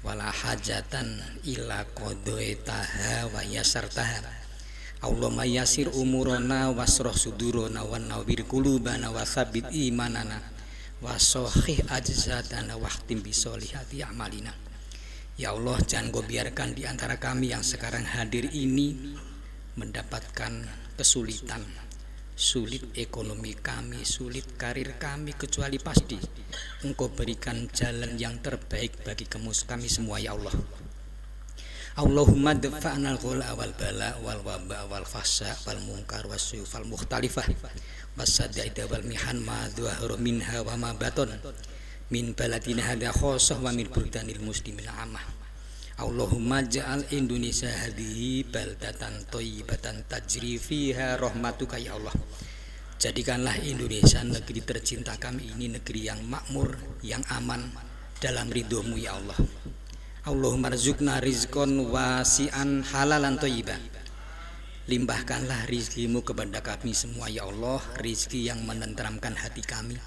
wala hajatan illa qadaitaha wa yasartaha. Allahumma yasir umurana wasroh sudurana wa nawwir qulubana wa tsabbit imanana wa sohih ajzatana wahtim bisolihati amalina. Ya Allah, jangan Kau biarkan di antara kami yang sekarang hadir ini mendapatkan kesulitan, sulit ekonomi kami, sulit karir kami, kecuali pasti Engkau berikan jalan yang terbaik bagi kami semua ya Allah. Allahumma dafa'na al-ghala wal bala wal waba wal fasa wal munkar wasyuf wal mukhtalifah wasadaida wal mihan ma dhuhara minha wa ma baton min baladina hadha khosoh wa min buldanil muslimin amah. Allahumma ja'al Indonesia hadhihi baldatan thayyibatan tajri fiha rahmatuka ya Allah. Jadikanlah Indonesia negeri tercinta kami ini negeri yang makmur, yang aman dalam ridho-Mu ya Allah. Allahumma rizukna rizqan wasi'an halalan thayyiban. Limpahkanlah rizki-Mu kepada kami semua ya Allah, rizki yang menenteramkan hati kami,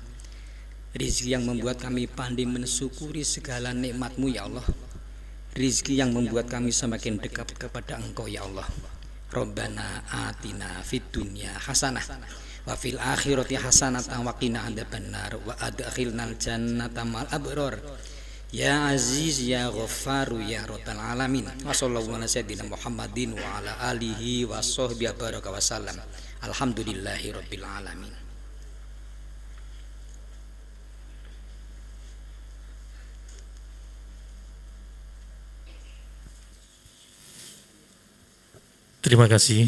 rizki yang membuat kami pandai mensyukuri segala nikmat-Mu ya Allah, rizki yang membuat kami semakin dekat kepada Engkau ya Allah. Rabbana atina fid dunya hasanah wa fil akhirati hasanah wa qina adzabannar wa adkhilnal jannata mal abrar. Ya Aziz ya Ghaffar ya Rabbal alamin. Wa sallallahu ala sayyidina Muhammadin wa ala alihi wa sahbihi baraka wa sallam. Alhamdulillahi rabbil alamin. Terima kasih.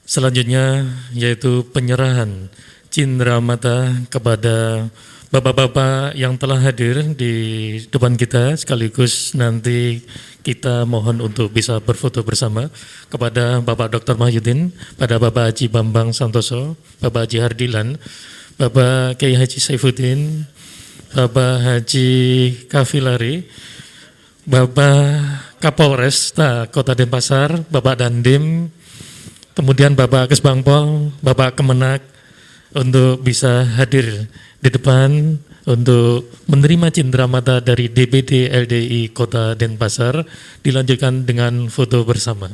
Selanjutnya yaitu penyerahan cindramata kepada bapak-bapak yang telah hadir di depan kita, sekaligus nanti kita mohon untuk bisa berfoto bersama kepada Bapak Dr. Mahyudin, pada Bapak Haji Bambang Santoso, Bapak Haji Hardilan, Bapak Kiai Haji Saifuddin, Bapak Haji Kafilari, Bapak Kapolres Kota Denpasar, Bapak Dandim, kemudian Bapak Kesbangpol, Bapak Kemenak, untuk bisa hadir di depan untuk menerima cindramata dari DPD LDI Kota Denpasar, dilanjutkan dengan foto bersama.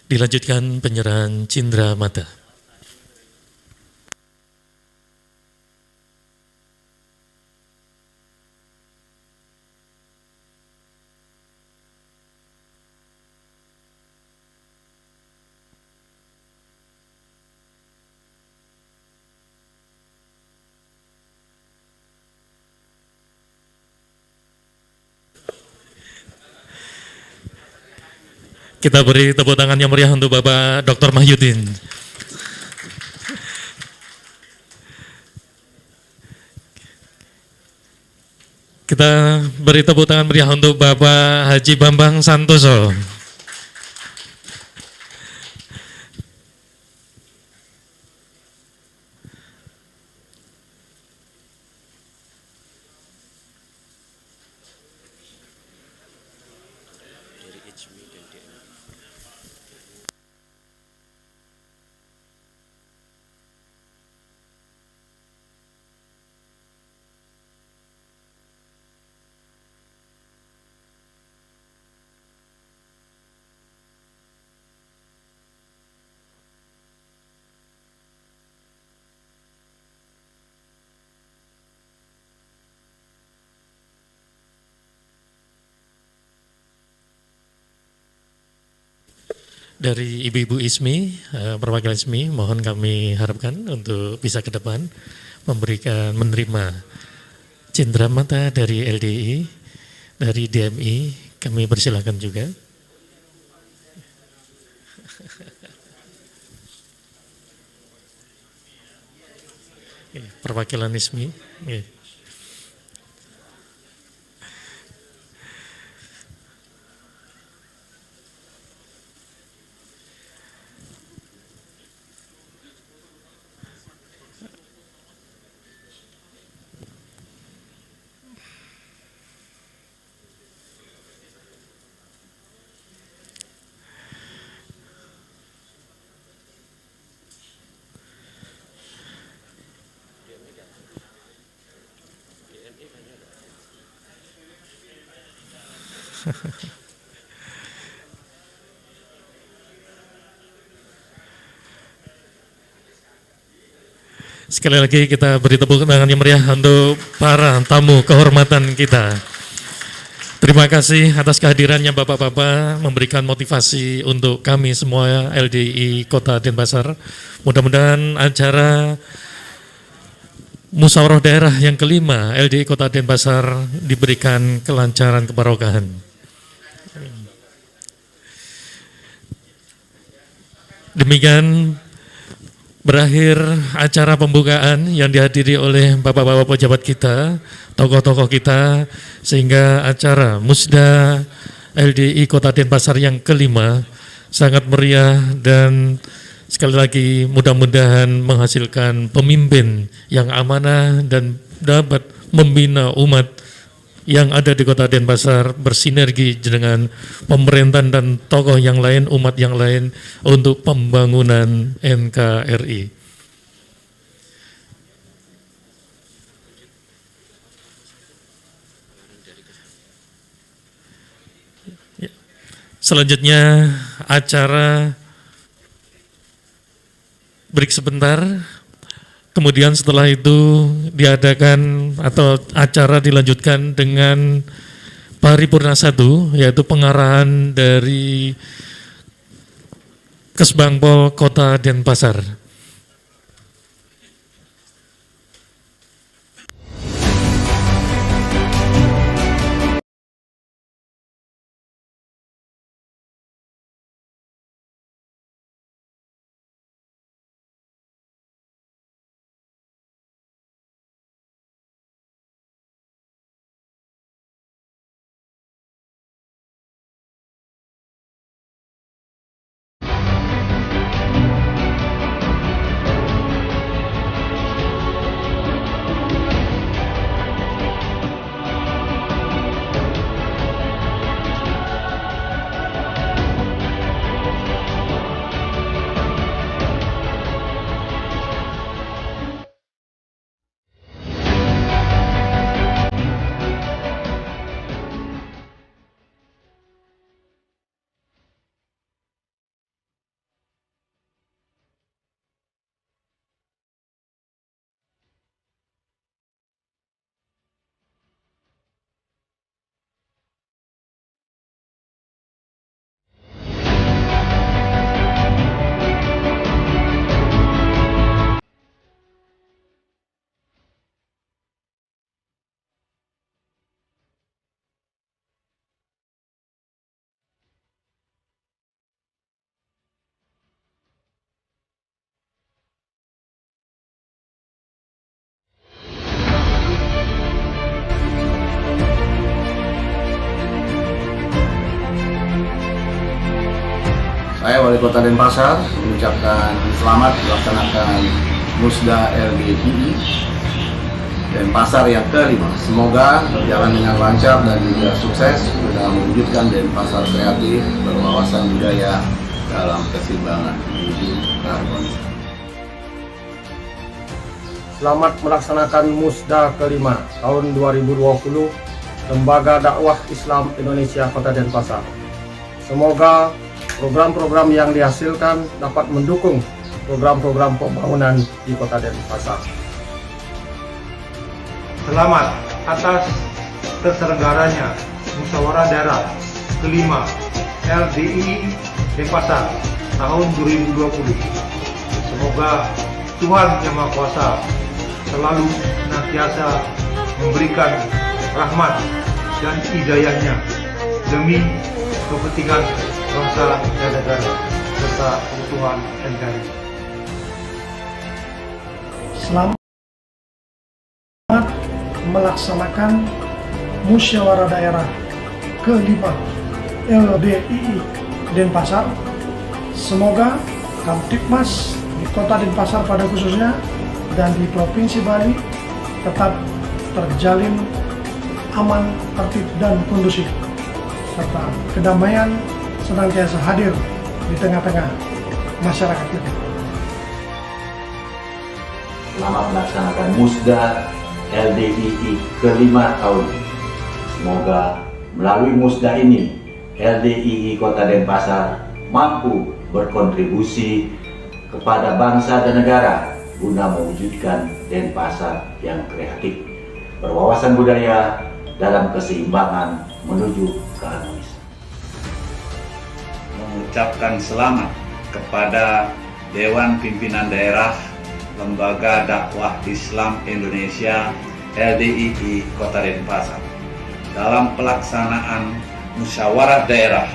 Dilanjutkan penyerahan cindera mata. Kita beri tepuk tangan yang meriah untuk Bapak Dr. Mahyudin. Kita beri tepuk tangan meriah untuk Bapak Haji Bambang Santoso. Dari Ibu-Ibu ISMI, perwakilan ISMI, mohon kami harapkan untuk bisa ke depan menerima cindera mata dari LDI, dari DMI, kami persilakan juga. Perwakilan ISMI. Sekali lagi kita beri tepuk tangan yang meriah untuk para tamu kehormatan kita. Terima kasih atas kehadirannya Bapak-Bapak, memberikan motivasi untuk kami semua LDI Kota Denpasar. Mudah-mudahan acara Musyawarah Daerah yang kelima LDI Kota Denpasar diberikan kelancaran kebarokahan. Demikian berakhir acara pembukaan yang dihadiri oleh Bapak-Bapak pejabat kita, tokoh-tokoh kita, sehingga acara Musda LDI Kota Denpasar yang kelima sangat meriah dan sekali lagi mudah-mudahan menghasilkan pemimpin yang amanah dan dapat membina umat yang ada di Kota Denpasar bersinergi dengan pemerintahan dan tokoh yang lain, umat yang lain untuk pembangunan NKRI. Selanjutnya acara break sebentar. Kemudian setelah itu diadakan atau acara dilanjutkan dengan paripurna 1, yaitu pengarahan dari Kesbangpol Kota Denpasar. Saya Wali Kota Denpasar mengucapkan selamat melaksanakan Musda LDII Denpasar yang kelima. Semoga berjalan dengan lancar dan juga sukses guna mewujudkan Denpasar kreatif, berwawasan budaya dalam keseimbangan menuju keharmonisan. Selamat melaksanakan Musda kelima tahun 2020 Lembaga Dakwah Islam Indonesia Kota Denpasar. Semoga program-program yang dihasilkan dapat mendukung program-program pembangunan di Kota Denpasar. Selamat atas terselenggaranya Musyawarah Daerah kelima LDII Denpasar tahun 2020. Semoga Tuhan Yang Maha Kuasa selalu senantiasa memberikan rahmat dan hidayahnya demi kepentingan bangsa dan negara serta keutuhan NKRI. Selamat melaksanakan Musyawarah Daerah kelima LDII Denpasar. Semoga Kamtibmas di Kota Denpasar pada khususnya dan di Provinsi Bali tetap terjalin aman, tertib, dan kondusif, serta kedamaian senantiasa hadir di tengah-tengah masyarakat kita. Selamat melaksanakan Musda LDII kelima tahun. Semoga melalui Musda ini LDII Kota Denpasar mampu berkontribusi kepada bangsa dan negara guna mewujudkan Denpasar yang kreatif, berwawasan budaya dalam keseimbangan menuju keharmonisan. Mengucapkan selamat kepada Dewan Pimpinan Daerah Lembaga Dakwah Islam Indonesia LDII Kota Denpasar dalam pelaksanaan Musyawarah Daerah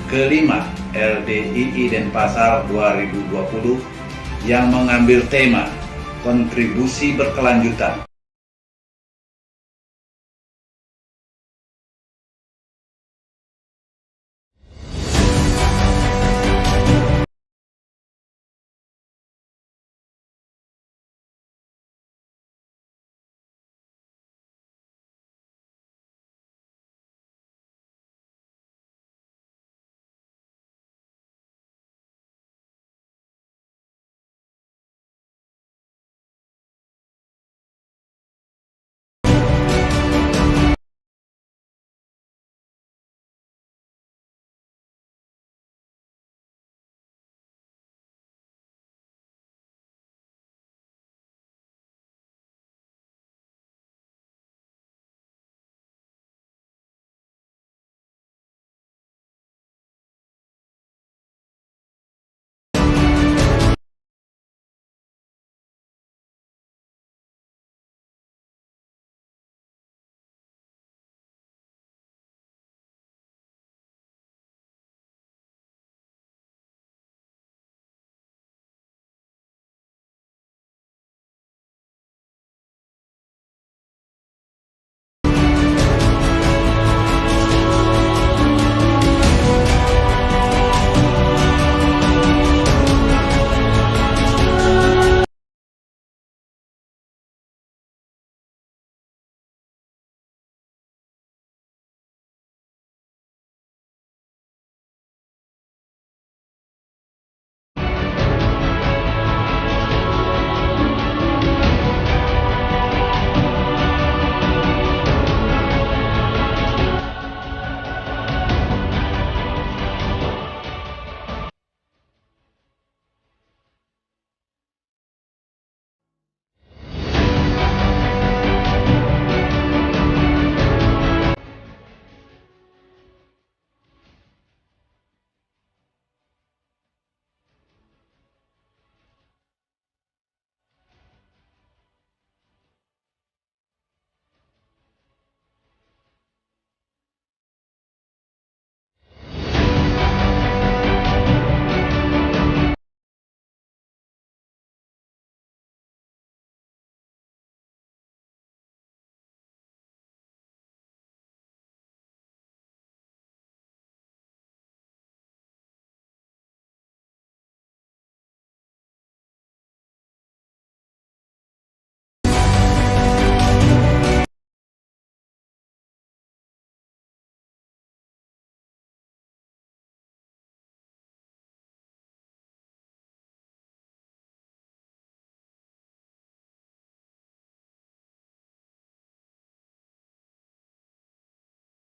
kelima LDII Denpasar 2020 yang mengambil tema kontribusi berkelanjutan